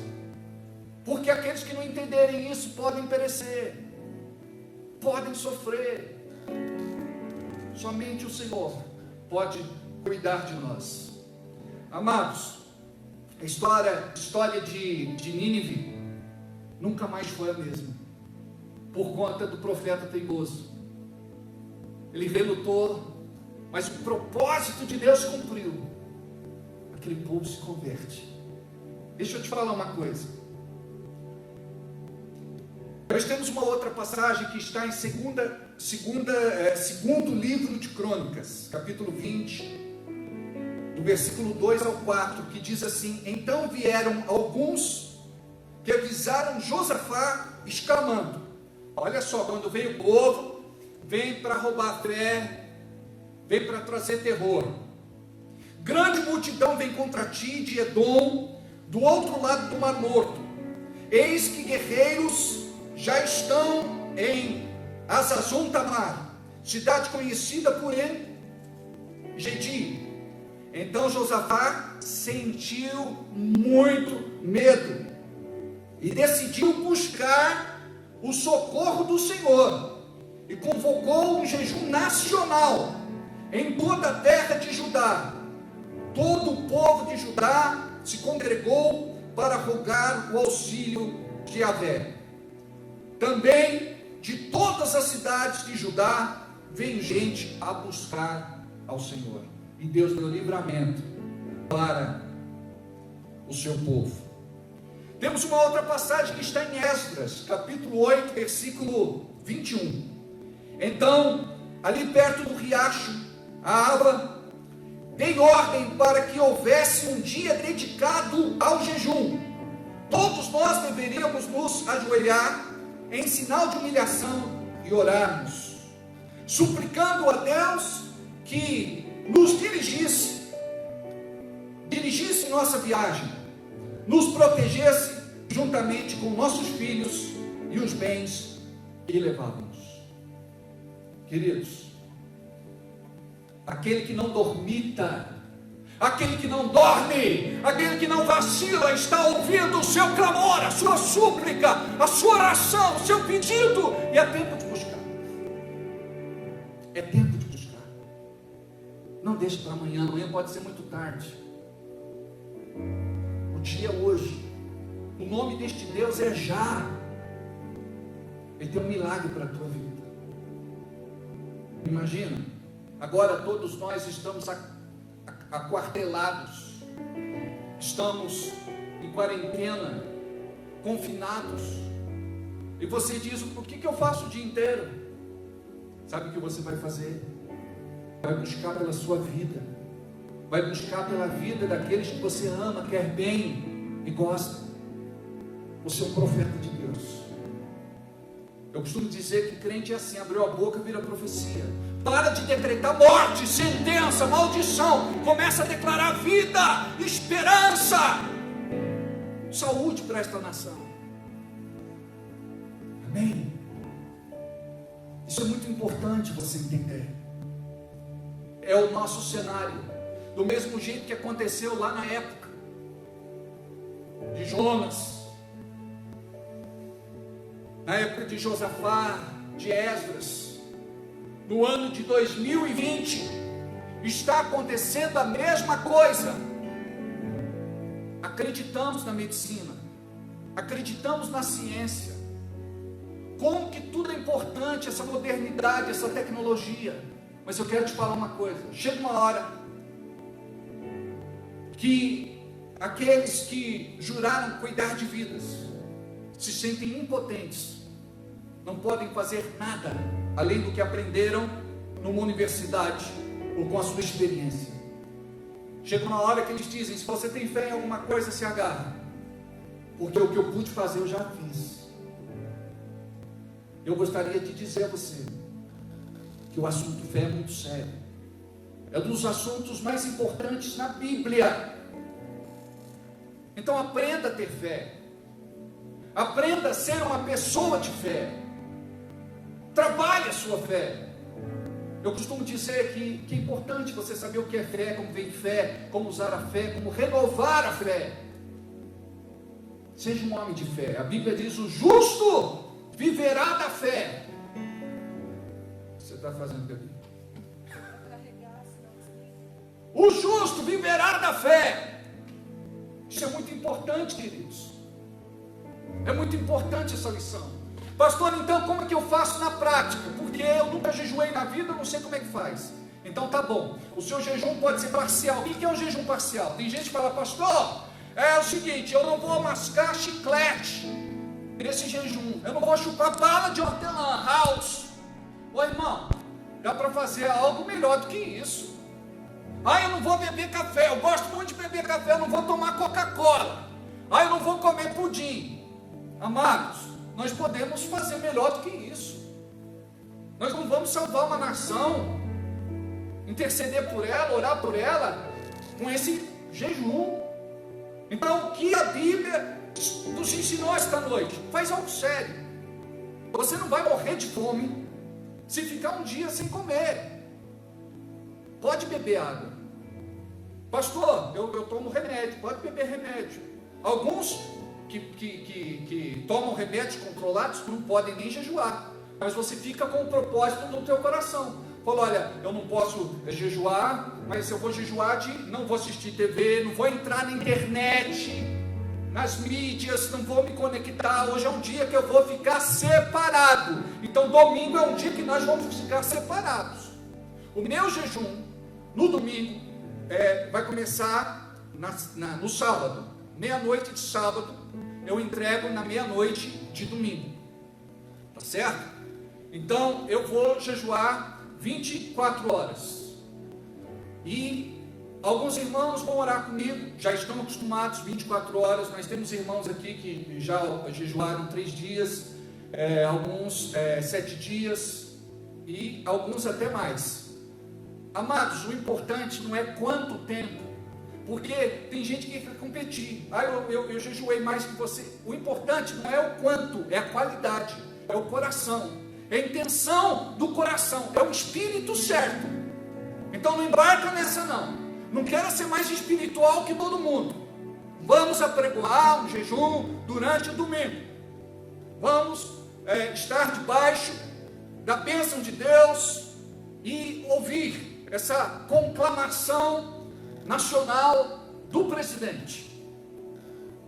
porque aqueles que não entenderem isso podem perecer, podem sofrer. Somente o Senhor pode cuidar de nós. Amados, a história de Nínive nunca mais foi a mesma, por conta do profeta teimoso. Ele relutou, mas o propósito de Deus se cumpriu. Aquele povo se converte. Deixa eu te falar uma coisa. Nós temos uma outra passagem que está em segundo livro de Crônicas, capítulo 20, do versículo 2 ao 4, que diz assim: então vieram alguns que avisaram Josafá, exclamando, olha só, quando vem o povo, vem para roubar fé, vem para trazer terror. Grande multidão vem contra ti de Edom, do outro lado do Mar Morto. Eis que guerreiros já estão em Hazazon Tamar, cidade conhecida por Engedi. Então Josafá sentiu muito medo e decidiu buscar o socorro do Senhor e convocou um jejum nacional em toda a terra de Judá. Todo o povo de Judá se congregou para rogar o auxílio de Yahvé. Também de todas as cidades de Judá veio gente a buscar ao Senhor. E Deus deu livramento para o seu povo. Temos uma outra passagem que está em Esdras, capítulo 8, versículo 21. Então, ali perto do riacho, a Aba, dei ordem para que houvesse um dia dedicado ao jejum. Todos nós deveríamos nos ajoelhar em sinal de humilhação e orarmos, suplicando a Deus que nos dirigisse nossa viagem, nos protegesse juntamente com nossos filhos e os bens que levávamos. Queridos, aquele que não dormita, aquele que não dorme, aquele que não vacila, está ouvindo o seu clamor, a sua súplica, a sua oração, o seu pedido, e é tempo de buscar. É tempo de buscar. Não deixe para amanhã, amanhã pode ser muito tarde. O dia é hoje. O nome deste Deus é já. Ele tem um milagre para a tua vida. Imagina, agora todos nós estamos aquartelados, estamos em quarentena, confinados, e você diz: o que eu faço o dia inteiro? Sabe o que você vai fazer? Vai buscar pela sua vida, vai buscar pela vida daqueles que você ama, quer bem e gosta. Você é um profeta de Deus. Eu costumo dizer que crente é assim: abriu a boca, vira profecia. Para de decretar morte, sentença, maldição. Começa a declarar vida, esperança, saúde para esta nação. Amém? Isso é muito importante você entender. É o nosso cenário, do mesmo jeito que aconteceu lá na época de Jonas, na época de Josafá, de Esdras. No ano de 2020, está acontecendo a mesma coisa. Acreditamos na medicina, acreditamos na ciência, como que tudo é importante, essa modernidade, essa tecnologia. Mas eu quero te falar uma coisa: chega uma hora que aqueles que juraram cuidar de vidas se sentem impotentes, não podem fazer nada além do que aprenderam numa universidade, ou com a sua experiência. Chega uma hora que eles dizem: se você tem fé em alguma coisa, se agarra, porque o que eu pude fazer eu já fiz. Eu gostaria de dizer a você que o assunto fé é muito sério. É um dos assuntos mais importantes na Bíblia. Então aprenda a ter fé. Aprenda a ser uma pessoa de fé. Trabalhe a sua fé. Eu costumo dizer que é importante você saber o que é fé, como vem fé, como usar a fé, como renovar a fé. Seja um homem de fé. A Bíblia diz: o justo viverá da fé. O que você está fazendo, bebê? O justo viverá da fé. Isso é muito importante, queridos. É muito importante essa lição. Pastor, então como é que eu faço na prática? Porque eu nunca jejuei na vida, eu não sei como é que faz. Então tá bom, o seu jejum pode ser parcial. O que é um jejum parcial? Tem gente que fala: pastor, é o seguinte, eu não vou mascar chiclete nesse jejum, eu não vou chupar bala de hortelã, house. Ô irmão, dá para fazer algo melhor do que isso. Eu não vou beber café, eu gosto muito de beber café, eu não vou tomar Coca-Cola. Eu não vou comer pudim. Amados, nós podemos fazer melhor do que isso. Nós não vamos salvar uma nação, interceder por ela, orar por ela, com esse jejum. Então, o que a Bíblia nos ensinou esta noite? Faz algo sério. Você não vai morrer de fome se ficar um dia sem comer. Pode beber água. Pastor, eu tomo remédio. Pode beber remédio. Alguns que tomam remédios controlados não podem nem jejuar, mas você fica com o propósito no teu coração. Fala: olha, eu não posso jejuar, mas eu vou jejuar não vou assistir TV, não vou entrar na internet, nas mídias, não vou me conectar. Hoje é um dia que eu vou ficar separado. Então domingo é um dia que nós vamos ficar separados. O meu jejum no domingo vai começar no sábado, meia-noite de sábado. Eu entrego na meia-noite de domingo, tá certo? Então eu vou jejuar 24 horas. E alguns irmãos vão orar comigo, já estão acostumados 24 horas. Nós temos irmãos aqui que já jejuaram 3 dias, alguns 7 dias e alguns até mais. Amados, o importante não é quanto tempo, porque tem gente que quer competir. Eu jejuei mais que você. O importante não é o quanto, é a qualidade, é o coração, é a intenção do coração, é o espírito certo. Então não embarca nessa não quero ser mais espiritual que todo mundo. Vamos apregoar um jejum durante o domingo. Vamos estar debaixo da bênção de Deus e ouvir essa conclamação nacional do presidente.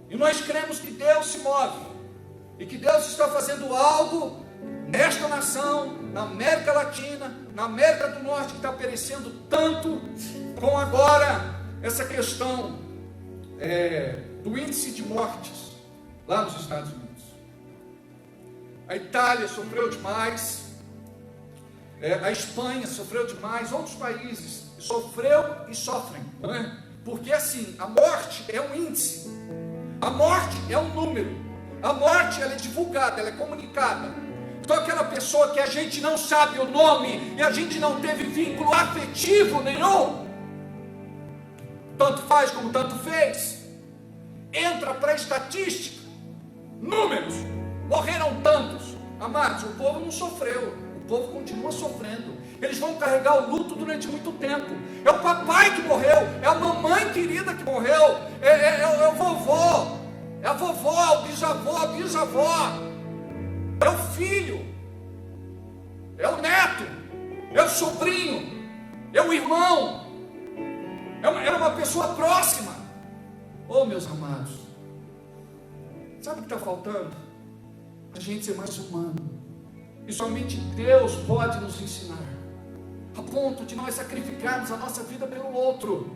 E nós cremos que Deus se move e que Deus está fazendo algo nesta nação, na América Latina, na América do Norte, que está perecendo tanto, com agora essa questão do índice de mortes lá nos Estados Unidos. A Itália sofreu demais, a Espanha sofreu demais, outros países sofreu e sofrem, não é? Porque assim, a morte é um índice, a morte é um número, a morte ela é divulgada, ela é comunicada. Então aquela pessoa que a gente não sabe o nome e a gente não teve vínculo afetivo nenhum, tanto faz como tanto fez, entra para a estatística, números, morreram tantos. Amados, o povo não sofreu, o povo continua sofrendo. Eles vão carregar o luto durante muito tempo. É o papai que morreu, é a mamãe querida que morreu, é o vovô, é a vovó, o bisavô, a bisavó, é o filho, é o neto, é o sobrinho, é o irmão, era uma pessoa próxima. Oh, meus amados, sabe o que está faltando? A gente ser mais humano. E somente Deus pode nos ensinar, a ponto de nós sacrificarmos a nossa vida pelo outro.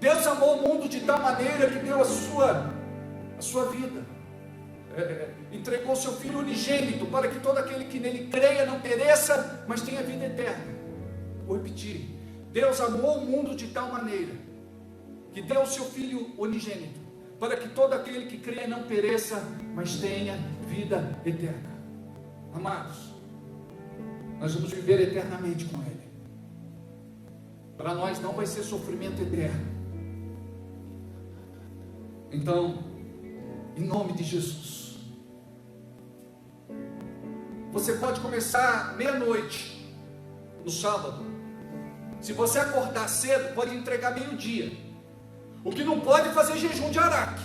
Deus amou o mundo de tal maneira que deu a sua vida, entregou seu Filho unigênito, para que todo aquele que nele creia não pereça, mas tenha vida eterna. Vou repetir: Deus amou o mundo de tal maneira que deu o seu Filho unigênito, para que todo aquele que crê não pereça, mas tenha vida eterna. Amados, nós vamos viver eternamente com Ele. Para nós não vai ser sofrimento eterno. Então, em nome de Jesus, você pode começar meia-noite no sábado. Se você acordar cedo, pode entregar meio-dia. O que não pode é fazer jejum de araque.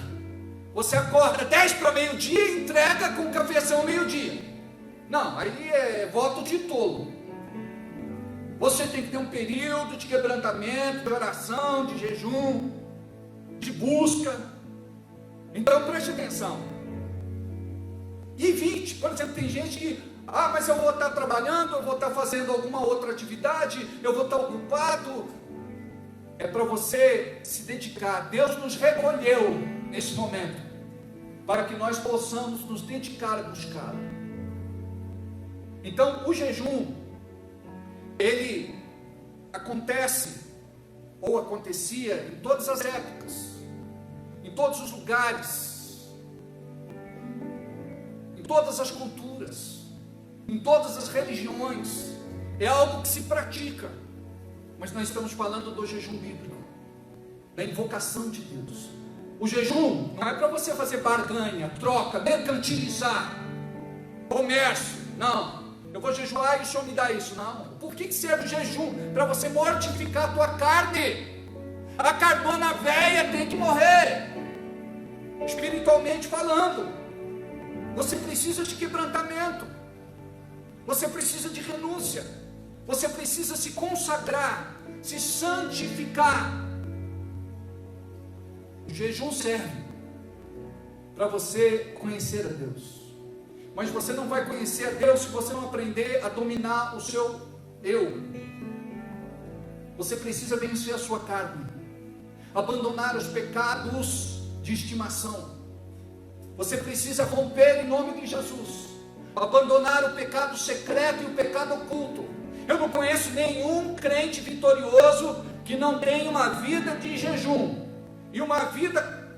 Você acorda 10 para meio-dia e entrega com cafezão meio-dia. Não, aí é voto de tolo. Você tem que ter um período de quebrantamento, de oração, de jejum, de busca. Então preste atenção. E evite, por exemplo, tem gente que, mas eu vou estar trabalhando, eu vou estar fazendo alguma outra atividade, eu vou estar ocupado. É para você se dedicar. Deus nos recolheu nesse momento, para que nós possamos nos dedicar a buscá-lo. Então, o jejum, ele acontece, ou acontecia, em todas as épocas, em todos os lugares, em todas as culturas, em todas as religiões. É algo que se pratica, mas nós estamos falando do jejum bíblico, da invocação de Deus. O jejum não é para você fazer barganha, troca, mercantilizar, comércio. Não, eu vou jejuar e o Senhor me dá isso. Não, por que serve o jejum? Para você mortificar a tua carne. A carnona velha tem que morrer, espiritualmente falando. Você precisa de quebrantamento, você precisa de renúncia, você precisa se consagrar, se santificar. O jejum serve para você conhecer a Deus, mas você não vai conhecer a Deus se você não aprender a dominar o seu eu. Você precisa vencer a sua carne, abandonar os pecados de estimação. Você precisa romper em nome de Jesus, abandonar o pecado secreto e o pecado oculto. Eu não conheço nenhum crente vitorioso que não tenha uma vida de jejum e uma vida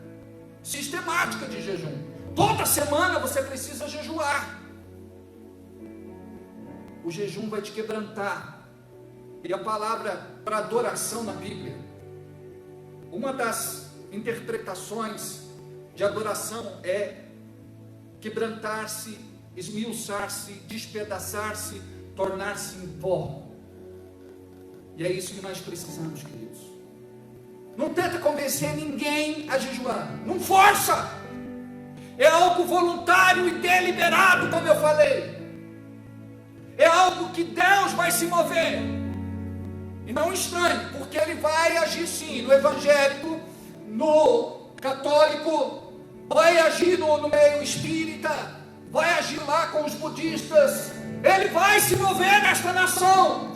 sistemática de jejum. Toda semana você precisa jejuar. O jejum vai te quebrantar. E a palavra para adoração na Bíblia, uma das interpretações de adoração é quebrantar-se, esmiuçar-se, despedaçar-se, tornar-se em pó. E é isso que nós precisamos, queridos. Não tenta convencer ninguém a jejuar, não força. É algo voluntário e deliberado, como eu falei. É algo que Deus vai se mover. E não estranhe, porque Ele vai agir sim, no evangélico, no católico, vai agir no meio espírita, vai agir lá com os budistas. Ele vai se mover nesta nação,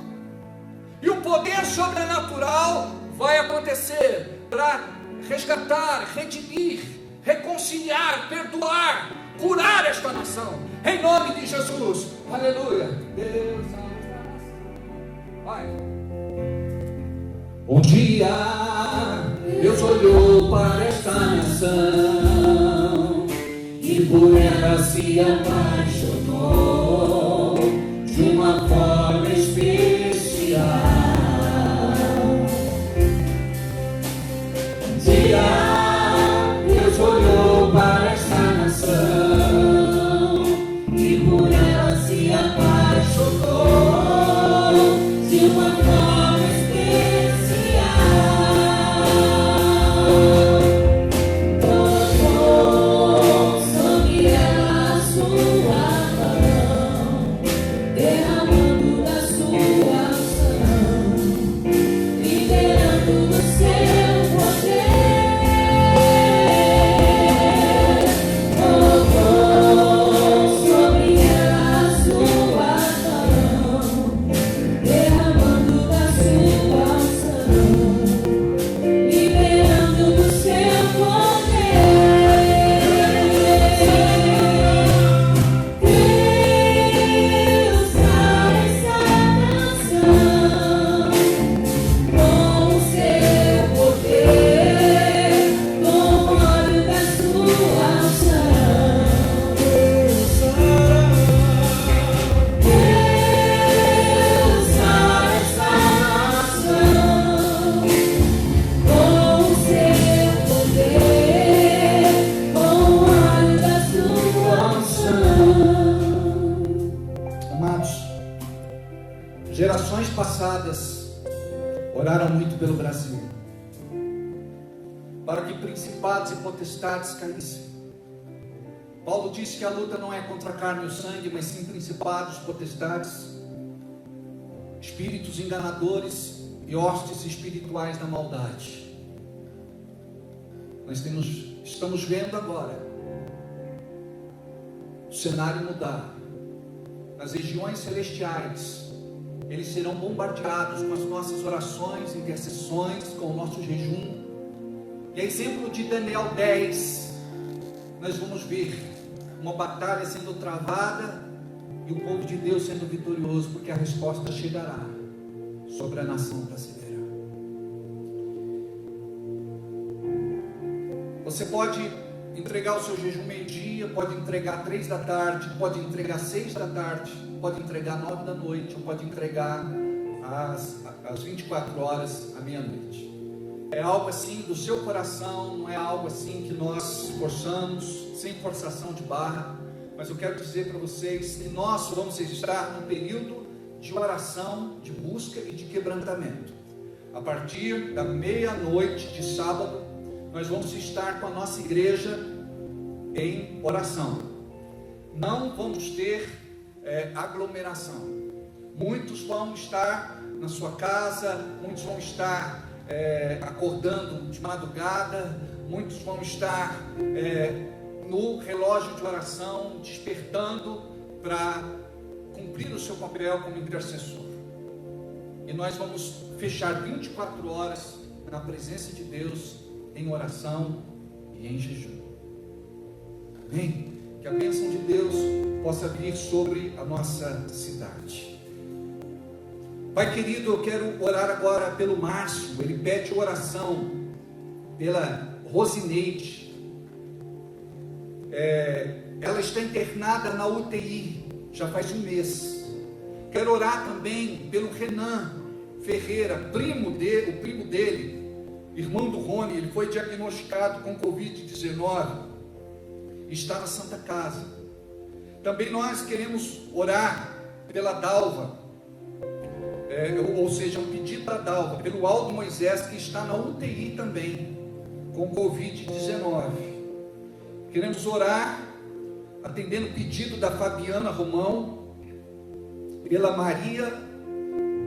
e o poder sobrenatural vai acontecer para resgatar, redimir, reconciliar, perdoar, curar esta nação, em nome de Jesus. Aleluia. Deus vai. Um dia Deus olhou para esta nação e por ela se apaixonou de uma forma especial. Um dia Deus olhou para esta nação e por ela se apaixonou de uma forma especial. Colocou sobre ela a sua Gerações passadas oraram muito pelo Brasil, para que principados e potestades caíssem. Paulo disse que a luta não é contra a carne e o sangue, mas sim principados, potestades, espíritos enganadores e hostes espirituais da maldade. Nós estamos vendo agora o cenário mudar. Nas regiões celestiais, eles serão bombardeados com as nossas orações, intercessões, com o nosso jejum. E a exemplo de Daniel 10, nós vamos ver uma batalha sendo travada e o povo de Deus sendo vitorioso, porque a resposta chegará sobre a nação brasileira. Você pode entregar o seu jejum meio-dia, pode entregar 3 da tarde, pode entregar 6 da tarde, pode entregar 9 da noite, ou pode entregar às 24 horas, à meia-noite. É algo assim do seu coração, não é algo assim que nós forçamos, sem forçação de barra. Mas eu quero dizer para vocês que nós vamos estar num período de oração, de busca e de quebrantamento. A partir da meia-noite de sábado, nós vamos estar com a nossa igreja em oração. Não vamos ter aglomeração. Muitos vão estar na sua casa, muitos vão estar acordando de madrugada, muitos vão estar no relógio de oração, despertando para cumprir o seu papel como intercessor. E nós vamos fechar 24 horas na presença de Deus, em oração e em jejum. Amém? Que a bênção de Deus possa vir sobre a nossa cidade. Pai querido, eu quero orar agora pelo Márcio. Ele pede oração pela Rosineide. Ela está internada na UTI já faz um mês. Quero orar também pelo Renan Ferreira, o primo dele, irmão do Rony. Ele foi diagnosticado com Covid-19, está na Santa Casa. Também nós queremos orar pela Dalva, ou seja, um pedido da Dalva, pelo Aldo Moisés, que está na UTI também, com Covid-19. Queremos orar, atendendo o pedido da Fabiana Romão, pela Maria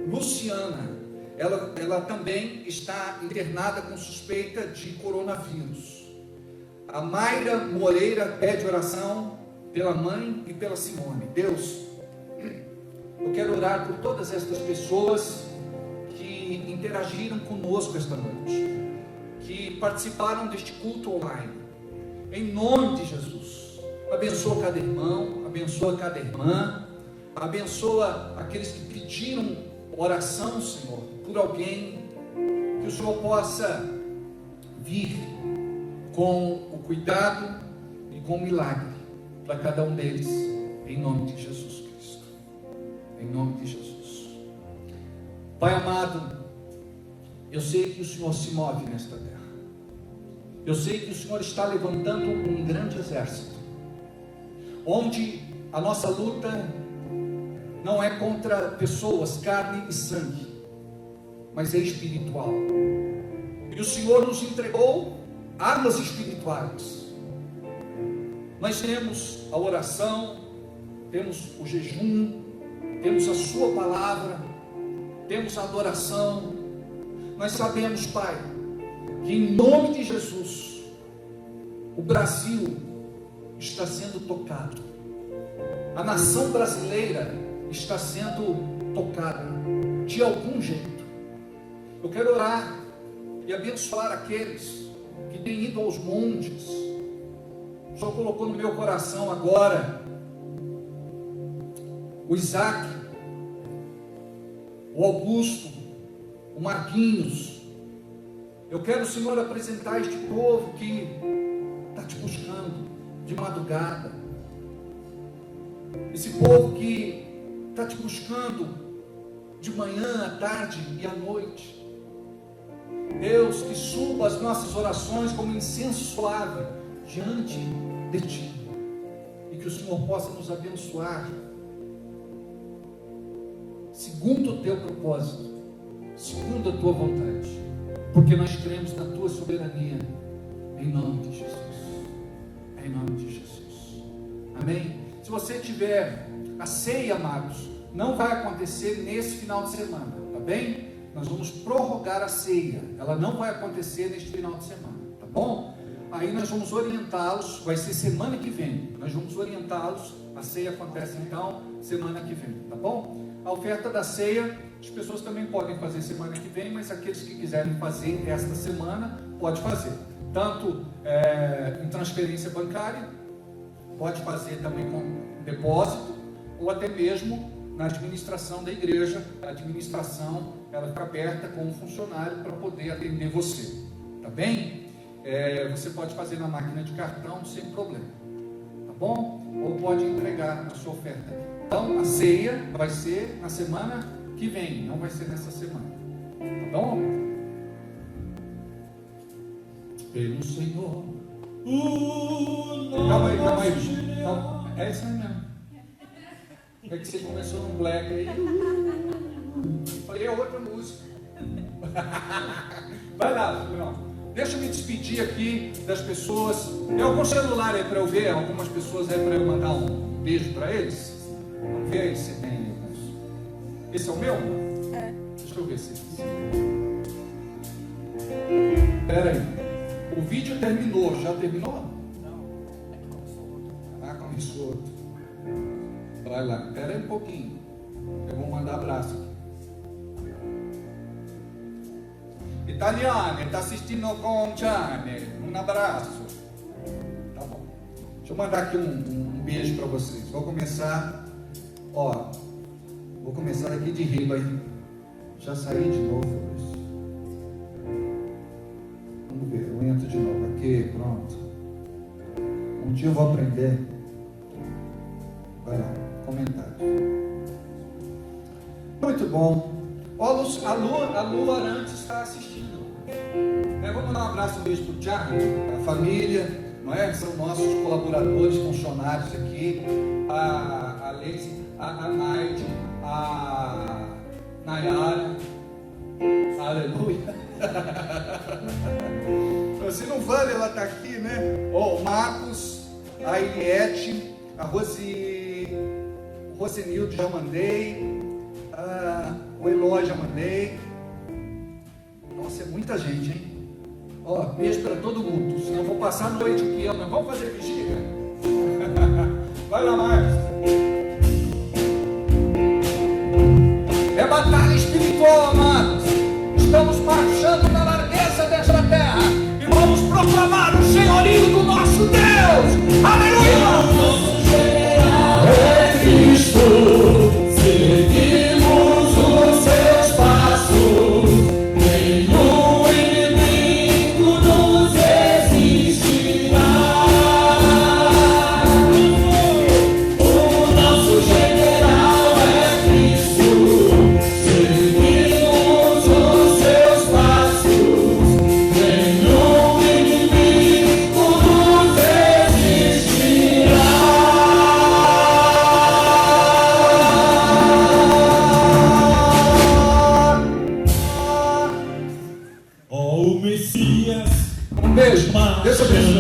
Luciana. Ela também está internada com suspeita de coronavírus. A Mayra Moreira pede oração pela mãe e pela Simone. Deus, eu quero orar por todas estas pessoas que interagiram conosco esta noite, que participaram deste culto online. Em nome de Jesus, abençoa cada irmão, abençoa cada irmã, abençoa aqueles que pediram oração, Senhor, por alguém, que o Senhor possa vir com o cuidado e com o milagre para cada um deles, em nome de Jesus Cristo, em nome de Jesus. Pai amado, eu sei que o Senhor se move nesta terra, eu sei que o Senhor está levantando um grande exército, onde a nossa luta não é contra pessoas, carne e sangue, mas é espiritual. E o Senhor nos entregou armas espirituais. Nós temos a oração, temos o jejum, temos a sua palavra, temos a adoração. Nós sabemos, Pai, que em nome de Jesus, o Brasil está sendo tocado. A nação brasileira está sendo tocada de algum jeito. Eu quero orar e abençoar aqueles que têm ido aos montes. O Senhor colocou no meu coração agora o Isaac, o Augusto, o Marquinhos. Eu quero, Senhor, apresentar este povo que está te buscando de madrugada, esse povo que está te buscando de manhã, à tarde e à noite. Deus, que suba as nossas orações como incenso suave diante de Ti, e que o Senhor possa nos abençoar segundo o teu propósito, segundo a tua vontade, porque nós cremos na tua soberania, em nome de Jesus, em nome de Jesus, amém? Se você tiver a ceia, amados, não vai acontecer nesse final de semana, tá bem? Nós vamos prorrogar a ceia, ela não vai acontecer neste final de semana, tá bom? Aí nós vamos orientá-los, vai ser semana que vem, nós vamos orientá-los, a ceia acontece então semana que vem, tá bom? A oferta da ceia, as pessoas também podem fazer semana que vem, mas aqueles que quiserem fazer esta semana, pode fazer, tanto em transferência bancária, pode fazer também com depósito, ou até mesmo na administração da igreja. A administração, ela fica aberta com um funcionário para poder atender você, tá bem? Você pode fazer na máquina de cartão sem problema, tá bom? Ou pode entregar a sua oferta. Então a ceia vai ser na semana que vem, não vai ser nessa semana, tá bom? Pelo Senhor. Calma aí. Calma. É isso aí mesmo. É que você começou num black aí. Falei, é outra música. Vai lá, Bruno. Deixa eu me despedir aqui das pessoas. Tem algum celular aí para eu ver? Algumas pessoas aí para eu mandar um beijo para eles? Vamos ver aí se tem alguns. Esse é o meu? É. Deixa eu ver se Espera aí. O vídeo terminou. Já terminou? Não. Ah, começou outro. Vai lá, espera aí um pouquinho. Eu vou mandar abraço aqui. Italiano, está assistindo com Gianni. Um abraço. Tá bom. Deixa eu mandar aqui um beijo para vocês. Vou começar. Vou começar aqui de riba aí. Já saí de novo. Vamos ver, eu entro de novo aqui. Pronto. Um dia eu vou aprender. Vai lá. Comentário. Muito bom. A Lu Arantes está assistindo. Vamos mandar um abraço, um beijo para o Thiago, para a família, não é? São nossos colaboradores, funcionários aqui. A Leise, a Naide, a Nayara. Aleluia. Se não vale, ela está aqui, né? O Marcos, a Eliette, a Rosenildo já mandei, o Eloy já mandei. Nossa, é muita gente, hein? Beijo para todo mundo, senão eu vou passar a noite aqui, mas vamos fazer vigília? Vai lá, Marcos. É batalha espiritual, amados. Estamos marchando na largueza desta terra e vamos proclamar o senhorio do nosso Deus. Aleluia! É Cristo, seguimos os seus passos, nenhum inimigo nos resistirá. O nosso general é Cristo, seguimos os seus passos, nenhum inimigo nos resistirá. O Messias, Um beijo, Deus abençoe.